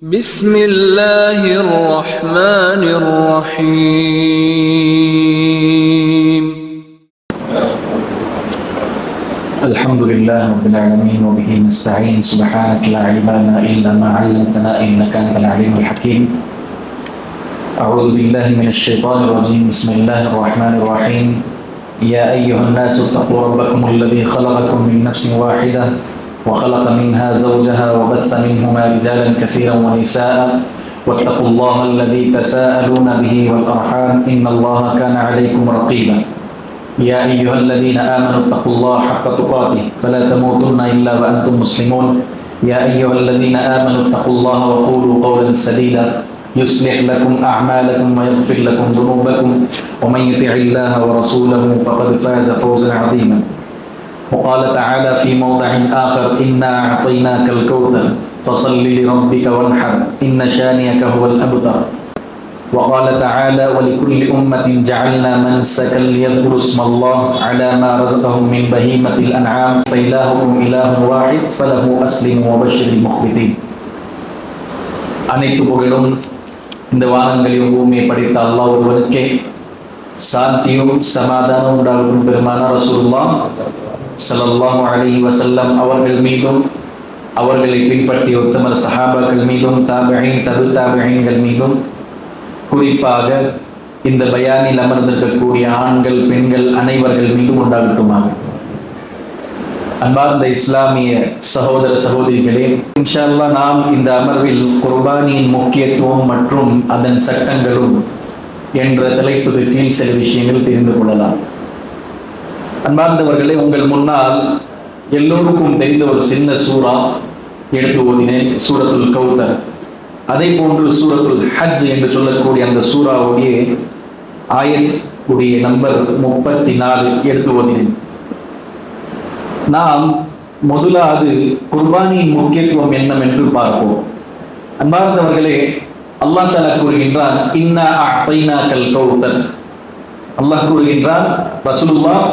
بسم الله الرحمن الرحيم الحمد لله رب العالمين وبه نستعين سبحانك لا علم لنا إلا ما علمتنا إنك أنت العليم الحكيم أعوذ بالله من الشيطان الرجيم بسم الله الرحمن الرحيم يا أيها الناس اتقوا ربكم الذي خلقكم من نفس واحدة وخلق منها زوجها وبث منهما رجالا كثيرا ونساء واتقوا الله الذي تساءلون به والأرحام إن الله كان عليكم رقيبا يا أيها الذين آمنوا اتقوا الله حق تقاته فلا تموتن إلا وأنتم مسلمون يا أيها الذين آمنوا اتقوا الله وقولوا قولا سديدا يصلح لكم أعمالكم ويغفر لكم ذنوبكم ومن يطع الله ورسوله فقد فاز فوزا عظيما وقال تعالى في موضع آخر إنا أعطيناك الكوثر فصل لربك وانحر إن شانئك هو الأبتر وقال تعالى ولكل أمة جعلنا منسكا ليذكروا اسم الله على ما رزقهم من بهيمة الأنعام فإلهكم إله واحد فله أسلموا وبشر المخبتين அனைத்து புகழும் இந்த வானங்களையும் பூமியை படைத்த அல்லாஹ் ஒருவனுக்கே சாந்தியும் சமாதானம் உண்டாகும் பெருமான ரசூலுல்லாஹ் ஸல்லல்லாஹு அலைஹி வஸல்லம் அவர்கள் மீதும் அவர்களை பின்பற்றிய உத்தமர் சஹாபாக்கள் மீதும் தாபிஈன் தபு தாபிஈன்கள் மீதும் குறிப்பாக இந்த பயானில் அமர்ந்திருக்கக்கூடிய ஆண்கள் பெண்கள் அனைவர்கள் மீதும் உண்டாகட்டுமாக. அன்பார்ந்த இஸ்லாமிய சகோதர சகோதரிகளே, இன்ஷா அல்லாஹ் நாம் இந்த அமர்வில் குர்பானியின் முக்கியத்துவம் மற்றும் அதன் சட்டங்களும் என்ற தலைப்புக்கு கீழ் சில விஷயங்கள் தெரிந்து கொள்ளலாம். அன்பார்ந்தவர்களே, உங்கள் முன்னால் எல்லோருக்கும் தெரிந்த ஒரு சின்ன சூரா எடுத்து ஓதினேன், சூரத்துல் கௌதர். அதே போன்று சூரத்துல் ஹஜ் என்று சொல்லக்கூடிய அந்த சூராவுடைய ஆயத் உடைய நம்பர் 34 எடுத்து ஓதினேன். நாம் முதலாவது குர்பானியின் முக்கியத்துவம் என்னவென்று பார்ப்போம். அன்பார்ந்தவர்களே, அல்லாஹ் தஆலா கூறுகின்றான், இன்னா அஅதைனாக்கல் கௌதர். அல்லாஹ் கூறுகின்றான், ரசூலுல்லாஹ்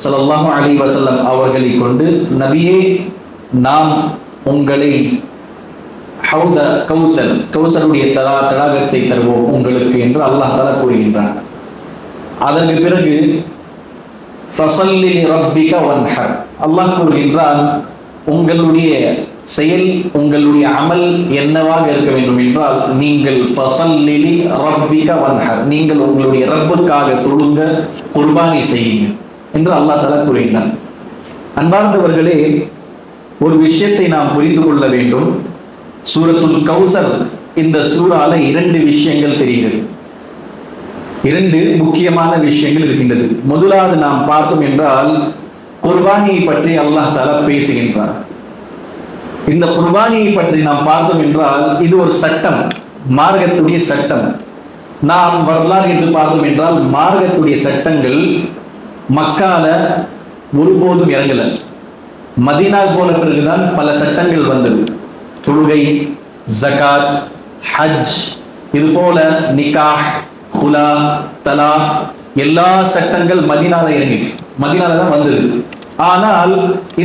ஸல்லல்லாஹு அலைஹி வஸல்லம் அவர்களை கொண்டு, நபியே நாம் உங்களை ஹவுத கௌசருடைய தடாகத்தை தருவோம் உங்களுக்கு என்று அல்லாஹ் தஆலா கூறுகின்றான். அதற்கு பிறகு ஃபஸல்லி ரப்பிக வன்ஹர். அல்லாஹ் கூறுகின்றான், உங்களுடைய செயல் உங்களுடைய அமல் என்னவாக இருக்க வேண்டும் என்றால், நீங்கள் ஃபஸல்லி ரப்பிக வன்ஹர், நீங்கள் உங்களுடைய ரப்புக்காக தொழுங்க, குர்பானி செய்யுங்க என்று அல்லாஹ் தஆலா கூறுகின்றான். அன்பார்ந்தவர்களே, ஒரு விஷயத்தை நாம் புரிந்து கொள்ள வேண்டும். சூரத்துல் கௌசர் இந்த சூறால 2 விஷயங்கள் தெரிகிறது, 2 முக்கியமான விஷயங்கள் இருக்கின்றது. முதலாவது நாம் பார்த்தோம் என்றால், குர்பானியை பற்றி அல்லாஹ் தஆலா பேசுகின்றார். இந்த குர்பானியை பற்றி நாம் பார்த்தோம் என்றால், இது ஒரு சட்டம், மார்க்கத்துடைய சட்டம். நாம் வரலாறு என்று பார்த்தோம் என்றால், மார்க்கத்துடைய சட்டங்கள் மக்கால ஒருபோதும் இறங்கல. மதீனா போன பிறகுதான் பல சட்டங்கள் வந்தது. தொழுகை, ஜகாத், ஹஜ், இது போல நிக்காஹ், ஹுலா, தலா, எல்லா சட்டங்கள் மதீனால இறங்கிச்சு, மதீனால தான் வந்தது. ஆனால்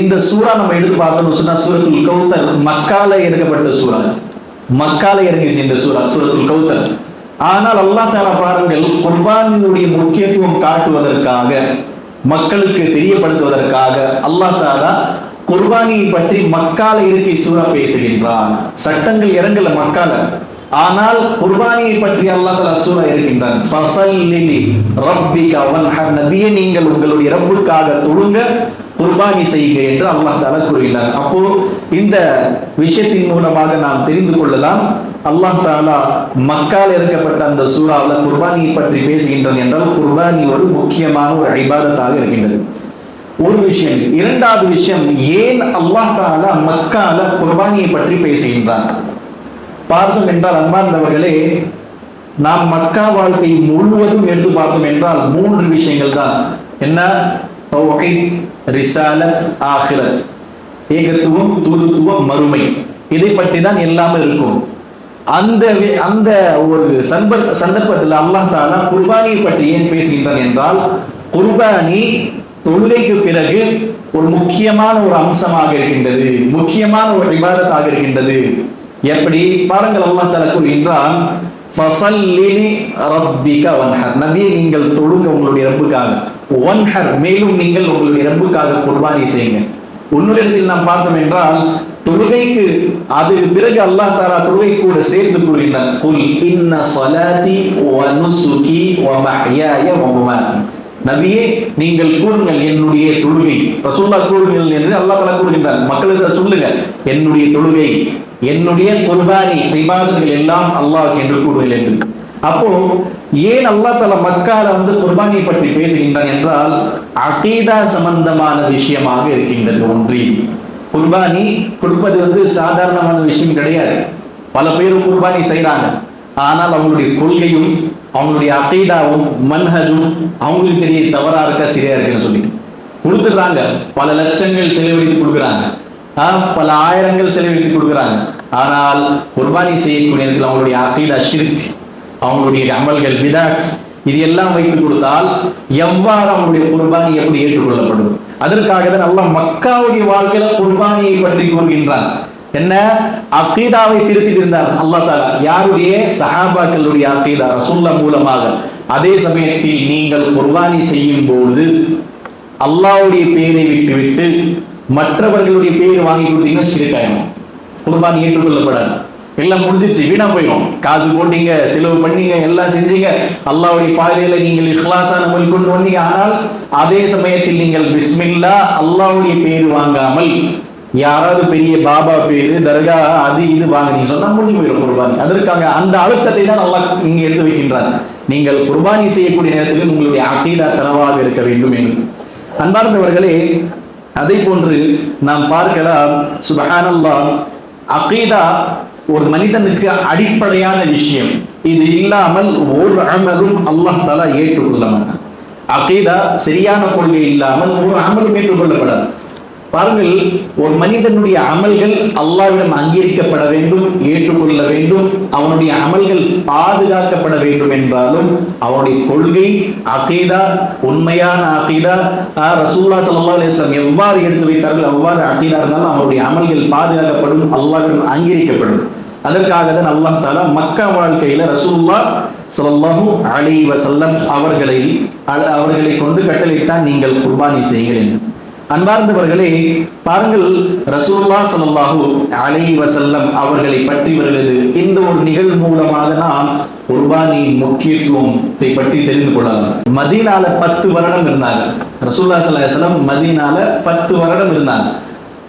இந்த சூரா நம்ம எடுத்து பார்த்தோம்னு சொன்னா, சூரத்துல் கௌதர் மக்கால இறக்கப்பட்ட சூரா, மக்கால இறங்கிச்சு இந்த சூரா, சூரத்துல் கௌதர். ஆனால் அல்லாஹ் தஆலா பாருங்கள், குர்பானியுடைய முக்கியத்துவம் காட்டுவதற்காக, மக்களுக்கு தெரியப்படுத்துவதற்காக அல்லாஹ் தஆலா குர்பானியை பற்றி மக்கால இருக்கை சூரா பேசுகின்றான். சட்டங்கள் இறங்கல மக்கால, ஆனால் குர்பானியை பற்றி அல்லாஹ் தஆலா சூரா இருக்கின்றான். ஃபஸல்லி ரப்பிக வன்ஹர், நபியே நீங்கள் உங்களுடைய ரப்புக்காக தொழுங்க, குர்பானி செய்யுங்க என்று அல்லாஹ் தஆலா கூறுகிறார். அப்போ இந்த விஷயத்தின் மூலமாக நாம் தெரிந்து கொள்ளலாம், அல்லாஹ் தஆலா மக்கால இறக்கப்பட்ட அந்த சூராவில் குர்பானியை பற்றி பேசுகின்றான் என்றால், குர்பானி ஒரு முக்கியமான ஒரு இபாதத்தாக இருக்கின்றது. ஒரு விஷயம். இரண்டாவது விஷயம், ஏன் அல்லாஹ் தஆலா மக்கால குர்பானியை பற்றி பேசுகின்றான் பார்த்தோம் என்றால், அன்பார்ந்தவர்களே, நாம் மக்கா வாழ்க்கை முழுவதும் எடுத்து பார்த்தோம் என்றால் 3 விஷயங்கள் தான். என்ன? தௌஹீத், ரிசாலத், ஆகிரத். ஏகத்துவம், தூதுத்துவம், மறுமை. இதை பற்றி தான் எல்லாமே இருக்கும். அந்த ஒரு சந்தர்ப்பத்தில் அல்லாஹ் தஆலா குர்பானியை பற்றி ஏன் பேசுகின்றான் என்றால், குர்பானி தொழுகைக்கு பிறகு ஒரு முக்கியமான ஒரு அம்சமாக இருக்கின்றது, முக்கியமான ஒரு இபாதத்தாக இருக்கின்றது. எப்படி பாருங்கள், அல்லாஹ் தஆலா கூறுகின்றான், ஃபஸல்லி ரப்பிக வன்ஹர், நபியே நீங்கள் தொழுங்க உங்களுடைய ரப்புக்காக, வன்ஹர் மேலும் நீங்கள் உங்களுடைய ரப்புக்காக குர்பானி செய்யுங்க. உன்னுடைய நாம் பார்த்தோம் என்றால் தொழுகைக்கு அதுக்கு பிறகு அல்லாஹ் தஆலா தொழுகை கூட சேர்த்து கூறுகின்றான், குல் இன்ன ஸலாத்தி வ நுசுகி வ மஹ்யாய வ மமாத்தி, நபியே நீங்கள் கூறுங்கள் என்னுடைய தொழுகை, ரசூலுல்லாஹ் கூறுங்கள் என்று அல்லாஹ் தஆலா கூறுகின்றார். மக்களுக்கு சொல்லுங்க என்னுடைய தொழுகை, என்னுடைய குர்பானி இபாதத்துகள் எல்லாம் அல்லாஹ் என்று கூறுங்கள் என்று. அப்போ ஏன் அல்லாஹ் தஆலா மக்கால குர்பானியை பற்றி பேசுகின்றான் என்றால் அகீதா சம்பந்தமான விஷயமாக இருக்கின்றது. ஒன்றி குர்பானி கொடுப்பது சாதாரணமான விஷயம் கிடையாது. பல பேரும் குர்பானி செய்யறாங்க, ஆனால் அவங்களுடைய கொள்கையும் அவங்களுடைய அகீதாவும் மன்ஹஜும் அவங்களுக்கு தெரிய தவறா இருக்க சரியா இருக்குன்னு சொல்லி கொடுத்துடுறாங்க. பல லட்சங்கள் செலவழித்து கொடுக்குறாங்க, பல ஆயிரங்கள் செலவழித்து கொடுக்குறாங்க. ஆனால் குர்பானி செய்யக்கூடிய இடத்தில் அவங்களுடைய அகீதா ஷிர்க், அவங்களுடைய அமல்கள் பிதாத், இது எல்லாம் வைத்து கொடுத்தால் எவ்வாறு அவங்களுடைய குர்பானி எப்படி ஏற்றுக்கொள்ளப்படும்? அதற்காக தான் அல்லாஹ் மக்காவுடைய வாழ்க்கையில குர்பானியை பற்றி கூறுகின்றான். என்ன அகீதாவை திருத்தி இருந்தார் அல்லாஹ் தஆலா, யாருடைய சஹாபாக்களுடைய அகீதா ரசூலுல்லாஹ் மூலமாக. அதே சமயத்தில் நீங்கள் குர்பானி செய்யும் போது அல்லாஹ்வுடைய பெயரை விட்டுவிட்டு மற்றவர்களுடைய பெயர் வாங்கி கொடுத்தீங்கன்னா ஷிர்காயிடும், குர்பானி ஏற்றுக்கொள்ளப்படாது. எல்லாம் முடிஞ்சிச்சு, வீணா போயிடும். காசு போட்டீங்க, செலவு பண்ணீங்க, எல்லாம் செஞ்சீங்க, அல்லாஹ்வுடைய பாதையில நீங்கள் இஹ்லாஸான அமல் கொண்டு வந்தீங்க. ஆனால் அதே சமயத்தில் நீங்கள் பிஸ்மில்லா அல்லாஹ்வுடைய பேர் வாங்காமல் யாராவது பெரிய பாபா பேரு தர்கா அது இது வாங்கினீங்க சொன்னா முடிஞ்சு போயிடும் குர்பானி. அதற்காக அந்த அழுத்தத்தை தான் அல்லாஹ் நீங்க எடுத்து வைக்கின்றார். நீங்கள் குர்பானி செய்யக்கூடிய நேரத்தில் உங்களுடைய அகீதா தரவாக இருக்க வேண்டும் என்று. அன்பார்ந்தவர்களே, அதை போன்று நாம் பார்க்கலாம், சுப்ஹானல்லாஹ், அகீதா ஒரு மனிதனுக்கு அடிப்படையான விஷயம். இது இல்லாமல் ஒரு அமலும் அல்லாஹ் தஆலா ஏற்றுக்கொள்ள மாட்டான். அகீதா சரியான கொள்கை இல்லாமல் ஒரு அமலும் ஏற்றுக்கொள்ளப்படாது. பாருங்கள், ஒரு மனிதனுடைய அமல்கள் அல்லாஹ்விடம் அங்கீகரிக்கப்பட வேண்டும், ஏற்றுக்கொள்ள வேண்டும், அவனுடைய அமல்கள் பாதுகாக்கப்பட வேண்டும் என்றாலும் அவனுடைய கொள்கை அகீதா, உண்மையான அகீதா, ரசூலுல்லாஹ் ஸல்லல்லாஹு அலைஹி வஸல்லம் எவ்வாறு எடுத்து வைத்தார்கள் அவ்வாறு அகீதா இருந்தாலும் அவனுடைய அமல்கள் பாதுகாக்கப்படும், அல்லாஹ்விடம் அங்கீகரிக்கப்படும். அதற்காக தான் அல்லாஹ் தஆலா மக்கா வாழ்க்கையில ரசூலுல்லாஹ் ஸல்லல்லாஹு அலைஹி வஸல்லம் அவர்களை கொண்டு கட்டளையிட்டான், நீங்கள் குர்பானி செய்யுங்கள் என்று. அன்பார்ந்தவர்களே, பாருங்கள், ரசூலுல்லாஹ் ஸல்லல்லாஹு அலைஹி வஸல்லம் அவர்களை பற்றி வருகிறது இந்த ஒரு நிகழ்வு மூலமாக நாம் குர்பானியின் முக்கியத்துவத்தை பற்றி தெரிந்து கொள்ளலாம். மதீனால 10 வருடம் இருந்தாங்க ரசூலுல்லாஹ் ஸல்லல்லாஹு அலைஹி வஸல்லம். மதீனால 10 வருடம் இருந்தாங்க.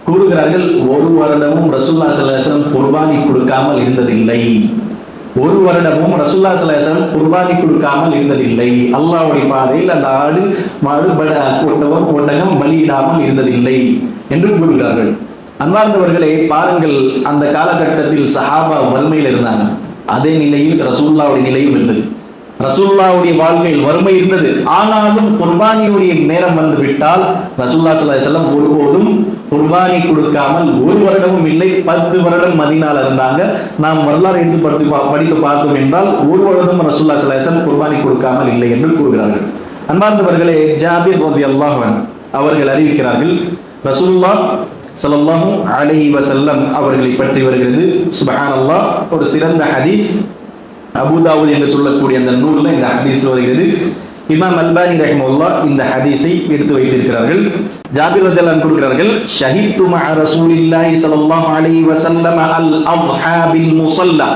கூறுகிறார்கள், ஒரு வருடமும் ரசூலுல்லாஹ் ஸல்லல்லாஹு அலைஹி வஸல்லம் குர்பானி கொடுக்காமல் இருந்ததில்லை. ஒரு வருடமும் ரசூலுல்லாஹ் ஸல்லல்லாஹு அலைஹி வஸல்லம் குர்பானி கொடுக்காமல் இருந்ததில்லை. அல்லாஹ்வுடைய பாதையில் அந்த ஆடு மாடு ஒட்டகம் பலியிடாமல் இருந்ததில்லை என்று கூறுகிறார்கள். அன்பார்ந்தவர்களே, பாருங்கள், அந்த காலகட்டத்தில் சஹாபா வறுமையில் இருந்தாங்க. அதே நிலையில் ரசூலுல்லாஹ்வுடைய நிலையும் இருந்தது. ரசூலுல்லாஹ்வுடைய வாழ்க்கையில் வறுமை இருந்தது. ஆனாலும் குர்பானியுடைய நேரம் வந்து விட்டால் ரசூலுல்லாஹ் ஸல்லல்லாஹு அலைஹி வஸல்லம் ஒருபோதும் குர்பானி கொடுக்காமல் ஒரு வருடமும் இல்லை 10 வருடம் மதீனால இருந்தாங்க. நாம் வரலாறு எடுத்து படித்து பார்த்தோம் என்றால் ஒரு வருடம் ரசூலுல்லாஹ் ஸல்லல்லாஹு அலைஹி வஸல்லம் குர்பானி கொடுக்காமல் இல்லை என்று கூறுகிறார்கள். அன்பார்ந்தவர்களே, ஜாபிர் ரலியல்லாஹு அன்ஹு அவர்கள் அறிவிக்கிறார்கள், ரசூலுல்லாஹ் ஸல்லல்லாஹு அலைஹி வஸல்லம் அவர்களை பற்றி வருகிறது. சுப்ஹானல்லாஹ், ஒரு சிறந்த ஹதீஸ். அபூதாவூத் என்று சொல்லக்கூடிய அந்த நூலில் இந்த ஹதீஸ் வருகிறது. இமாம் அல்பானி ரஹிமஹுல்லாஹ் இந்த ஹதீஸை எடுத்து வைத்திருக்கிறார்கள். ஜாபிர் ரலியல்லாஹு அன்ஹு கூறுகிறார்கள், ஷஹீத்து மஅ ரசூலில்லாஹி ஸல்லல்லாஹு அலைஹி வஸல்லம் அல் அத்ஹா பில் முஸல்லா,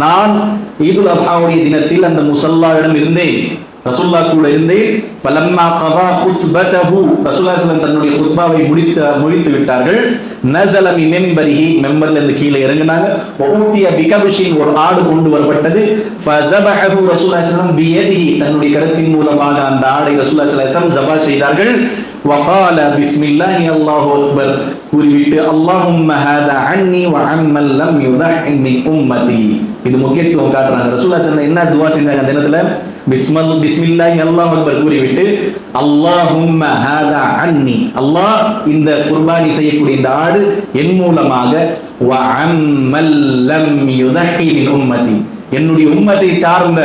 நான் ஈதுல் அத்ஹாவுடைய தினத்தில் அந்த முஸல்லாவிடம் இருந்தேன், ரசூலுல்லாஹ் கூட இருந்தேன். ஃபலம்மா கதா குத்பதஹு, ரசூலுல்லாஹ் ஸல்லல்லாஹு தன்னுடைய குத்பாவை முடித்து விட்டார்கள். நஸல மின் மிம்பரிஹி, மிம்பர்ல இருந்து கீழே இறங்கினாங்க. வஊதிய பிகபிஷின், ஒரு ஆடு கொண்டு வரப்பட்டது. ஃபஸபஹு ரசூலுல்லாஹ் ஸல்லல்லாஹு பியதிஹி, தன்னுடைய கரத்தின் மூலமாக அந்த ஆடை ரசூலுல்லாஹ் ஸல்லல்லாஹு அலைஹி வஸல்லம் ஸபா செய்தார்கள். வகால பிஸ்மில்லாஹி அல்லாஹு அக்பர், கூறிவிட்டு அல்லாஹும்ம ஹாதா அன்னி வ அம்மன் லம் யுதஹி மின் உம்மதி. இது முக்கியத்துவம் காட்டுறாங்க. ரசூலுல்லாஹ் ஸல்லல்லாஹு என்ன துஆ செஞ்சாங்க அந்த தினத்துல? பிஸ்மில்லாஹி அல்லாஹு அக்பர் கூறிவிட்டு அல்லாஹும்ம ஹாதா அன்னி, அல்லாஹ் இந்த குர்பானி செய்யக்கூடிய இந்த ஆடு என் மூலமாக, வ அம்மன் லம் யுதஹி மின் உம்மதி, என்னுடைய உம்மத்தை சார்ந்த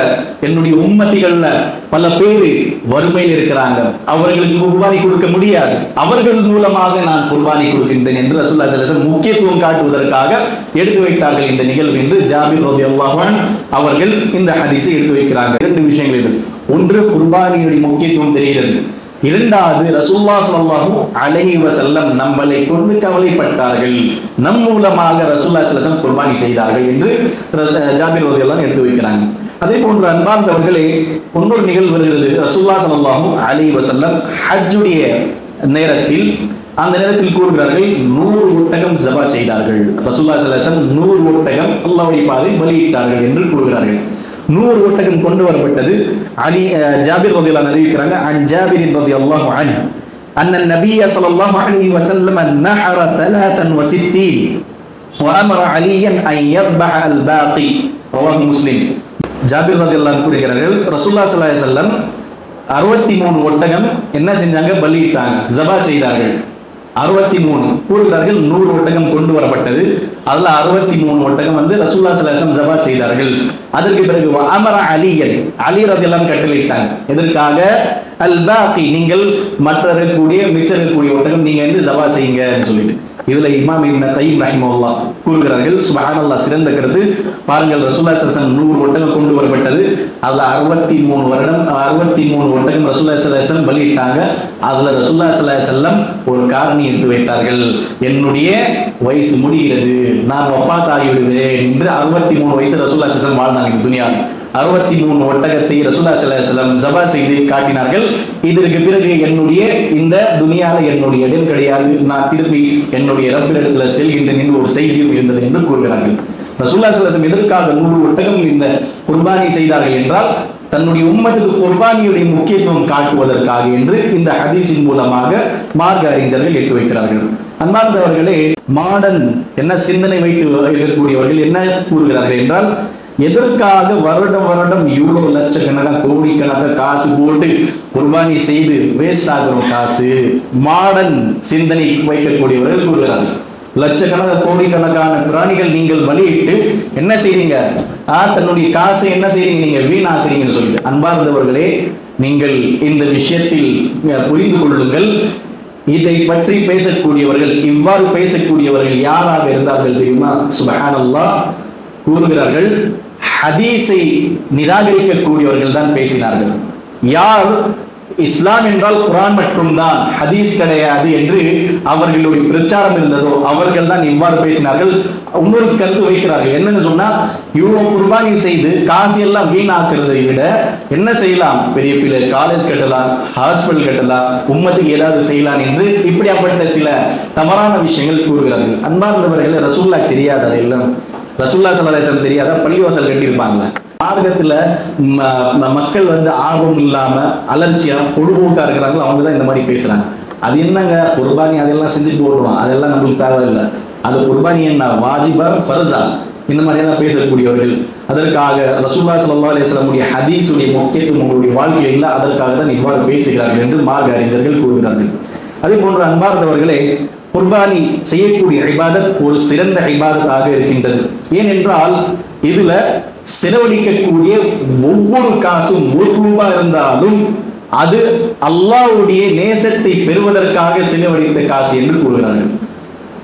என்னுடைய உம்மத்திகள்ல பல பேர் வறுமையில் இருக்கிறாங்க, அவர்களுக்கு குர்பானி கொடுக்க முடியாது, அவர்கள் மூலமாக நான் குர்பானி கொடுக்கின்றேன் என்று ரசூலுல்லாஹி ஸல்லல்லாஹு அலைஹி வஸல்லம் முக்கியத்துவம் காட்டுவதற்காக எடுத்து வைத்தார்கள் இந்த நிகழ்வு என்று ஜாபிர் ரலியல்லாஹு அன்ஹு அவர்கள் இந்த ஹதீஸை எடுத்து வைக்கிறாங்க. இரண்டு விஷயங்கள் இது. ஒன்று, குர்பானியுடைய முக்கியத்துவம் தெரிகிறது. இரண்டாவது, ரசூலுல்லாஹி ஸல்லல்லாஹு அலைஹி வஸல்லம் நம்மளை கொண்டு கவலைப்பட்டார்கள், நம் மூலமாக ரசூலுல்லாஹி ஸல்லல்லாஹு அலைஹி வஸல்லம் குர்பானி செய்தார்கள் என்று ஜாபிர் ரலியல்லாஹு அன்ஹு எடுத்து வைக்கிறாங்க. அதே போன்று அன்பார்ந்தவர்களே, இன்னொரு நிகழ்வு வருகிறது. ரசூலுல்லாஹி ஸல்லல்லாஹு அலைஹி வஸல்லம் ஹஜ்ஜுடைய நேரத்தில், அந்த நேரத்தில் கூறுகிறார்கள் 100 ஒட்டகம் ஜபா செய்தார்கள். ரசூலுல்லாஹி ஸல்லல்லாஹு அலைஹி வஸல்லம் 100 ஒட்டகம் அல்லாஹ்வுடைய பாதையில் பலியிட்டார்கள் என்று கூறுகிறார்கள். 100 ஒட்டகம் கொண்டு வரப்பட்டது. ஜாபிர் ரலியல்லாஹு அன்ஹு அறிவிக்கிறாங்க, அன் ஜாபிர் ரலியல்லாஹு அன்ஹு அன்ன நபிய ஸல்லல்லாஹு அலைஹி வஸல்லம் நஹர 63 وأمر عليا أن يذبح الباقي. رواه مسلم. ஜாபிர் ரலியல்லாஹு அன்ஹு கூறுகிறார்கள், ரசூலுல்லாஹி ஸல்லல்லாஹு அலைஹி வஸல்லம் 63 ஒட்டகம் என்ன செஞ்சாங்க? பலியிட்டாங்க, ஜபா செய்தார்கள். 63 கூறுகிறார்கள், 100 ஒட்டகம் கொண்டு வரப்பட்டது. அதுல 63 ஒட்டகம் ரசூலுல்லாஹி ஸல்லல்லாஹு அலைஹி வஸல்லம் ஜபா செய்தார்கள். அதற்கு பிறகு அமர அலியன், அலி ரலியல்லாஹு அன்ஹு கட்டளையிட்டாங்க. எதற்காக? அல் பாகி, நீங்கள் மற்ற இருக்கக்கூடிய மிச்சம் இருக்கக்கூடிய ஒட்டகம் நீங்க ஜபா செய்யுங்க சொல்லிட்டு. இதுல இமாம் இப்னு கையிம் ரஹிமஹுல்லாஹ் கூறுகிறார்கள், சுப்ஹானல்லாஹ், சிறந்த கருத்து. பாருங்கள், ரசூலுல்லாஹி ஸல்லல்லாஹு அலைஹி வஸல்லம் 100 ஒட்டகம் கொண்டு வரப்பட்டது. அதுல 63 ஒட்டகம் ரசூலுல்லாஹி ஸல்லல்லாஹு அலைஹி வஸல்லம் பலியிட்டாங்க. அதுல ரசூலுல்லாஹி ஸல்லல்லாஹு அலைஹி வஸல்லம் ஒரு காரணி எடுத்து வைத்தார்கள், என்னுடைய வயசு முடிகிறது, நான் வஃபாத் ஆகிவிடுவேன் என்று. 63 வயசு ரசூலுல்லாஹி ஸல்லல்லாஹு அலைஹி வஸல்லம் வாழ்ந்தாங்க துனியாவில். 63 ஒட்டகத்தை ரசூலுல்லாஹி ஸல்லல்லாஹு அலைஹி வஸல்லம் ஜபா செய்து காட்டினார்கள். இதற்கு பிறகு என்னுடைய இந்த துனியால என்னுடைய இடம் கிடையாது, நான் திருப்பி என்னுடைய ரப்பிடத்தில் செல்கின்றேன் என்று ஒரு செய்தியும் இருந்தது என்று கூறுகிறார்கள். ரசூலுல்லாஹி ஸல்லல்லாஹு அலைஹி வஸல்லம் எதற்காக 100 ஒட்டகம் இந்த குர்பானி செய்தார்கள் என்றால், தன்னுடைய உம்மத்துக்கு குர்பானியுடைய முக்கியத்துவம் காட்டுவதற்காக என்று இந்த ஹதீஸின் மூலமாக மார்க்க அறிஞர்கள் எடுத்து வைக்கிறார்கள். அன்பார்ந்தவர்களே, மாடர்ன் என்ன சிந்தனை வைத்து இருக்கக்கூடியவர்கள் என்ன கூறுகிறார்கள் என்றால், எதற்காக வருடம் வருடம் இவ்வளவு லட்சக்கணக்காக கோடிக்கணக்காக காசு போட்டு குர்பானி செய்து வேஸ்ட் ஆகிறோம் காசு? மாடர்ன் சிந்தனை வைக்கக்கூடியவர்கள் கூறுகிறார்கள், லட்சக்கணக்கான கோடிக்கணக்கான பிராணிகள் நீங்கள் பலியிட்டு என்ன செய்றீங்க? தன்னுடைய காசை என்ன செய்றீங்க? நீங்க வீணாக்குறீங்கன்னு சொல்லிட்டு. அன்பார்ந்தவர்களே, நீங்கள் இந்த விஷயத்தில் புரிந்து கொள்ளுங்கள். இதை பற்றி பேசக்கூடியவர்கள், இவ்வாறு பேசக்கூடியவர்கள் யாராக இருந்தார்கள் தெரியுமா? சுப்ஹானல்லாஹ், கூறுகிறார்கள், ஹதீஸை நிராகரிக்கக்கூடியவர்கள் தான் பேசினார்கள். யார் இஸ்லாம் என்றால் குர்ஆன் மட்டும்தான், ஹதீஸ் கிடையாது என்று அவர்களுடைய பிரச்சாரம் இருந்ததோ அவர்கள் தான் இவ்வாறு பேசினார்கள். இன்னொரு கருத்து வைக்கிறார்கள், என்னன்னு சொன்னா, இவ்வளவு குர்பானி செய்து காசு எல்லாம் வீணாக்குறதை விட என்ன செய்யலாம்? பெரிய பெரிய காலேஜ் கட்டலாம், ஹாஸ்பிட்டல் கட்டலாம், உம்மத்துக்கு ஏதாவது செய்யலாம் என்று இப்படியாப்பட்ட சில தவறான விஷயங்கள் கூறுகிறார்கள். அன்பார்ந்தவர்களே, ரசூலுல்லாஹ் தெரியாத அதெல்லாம், ரசூலுல்லாஹி ஸல்லல்லாஹு அலைஹி வஸல்லம் தெரியாத பள்ளிவாசல் கட்டியிருப்பாங்க. மார்க்கத்துல மக்கள் ஆர்வம் இல்லாம அலட்சியா பொழுதுபோக்கா இருக்கிறாங்களோ அவங்க தான் இந்த மாதிரி பேசுறாங்க. அது என்னங்க குர்பானி, அதெல்லாம் செஞ்சுட்டு போடுவான், அதெல்லாம் நம்மளுக்கு தேவையில்லை. அது குர்பானி என்ன, வாஜிபா ஃபர்ஸா, இந்த மாதிரி எல்லாம் பேசக்கூடியவர்கள். அதற்காக ரசூலுல்லாஹி ஸல்லல்லாஹு அலைஹி வஸல்லம் ஹதீஸுடைய முக்கியத்துவம் உங்களுடைய வாழ்க்கையில் இல்லை, அதற்காக தான் இவ்வாறு பேசுகிறார்கள் என்று மார்க்க அறிஞர்கள் கூறுகிறார்கள். அதே போன்று அன்பார்ந்தவர்களே, குர்பானி செய்யக்கூடிய இபாதத் ஒரு சிறந்த இபாதத்தாக இருக்கின்றது. ஏனென்றால் இதுல செலவழிக்கக்கூடிய ஒவ்வொரு காசும் ₹1 இருந்தாலும் அது அல்லாஹ்வுடைய நேசத்தை பெறுவதற்காக செலவழித்த காசு என்று கூறுகிறார்கள்.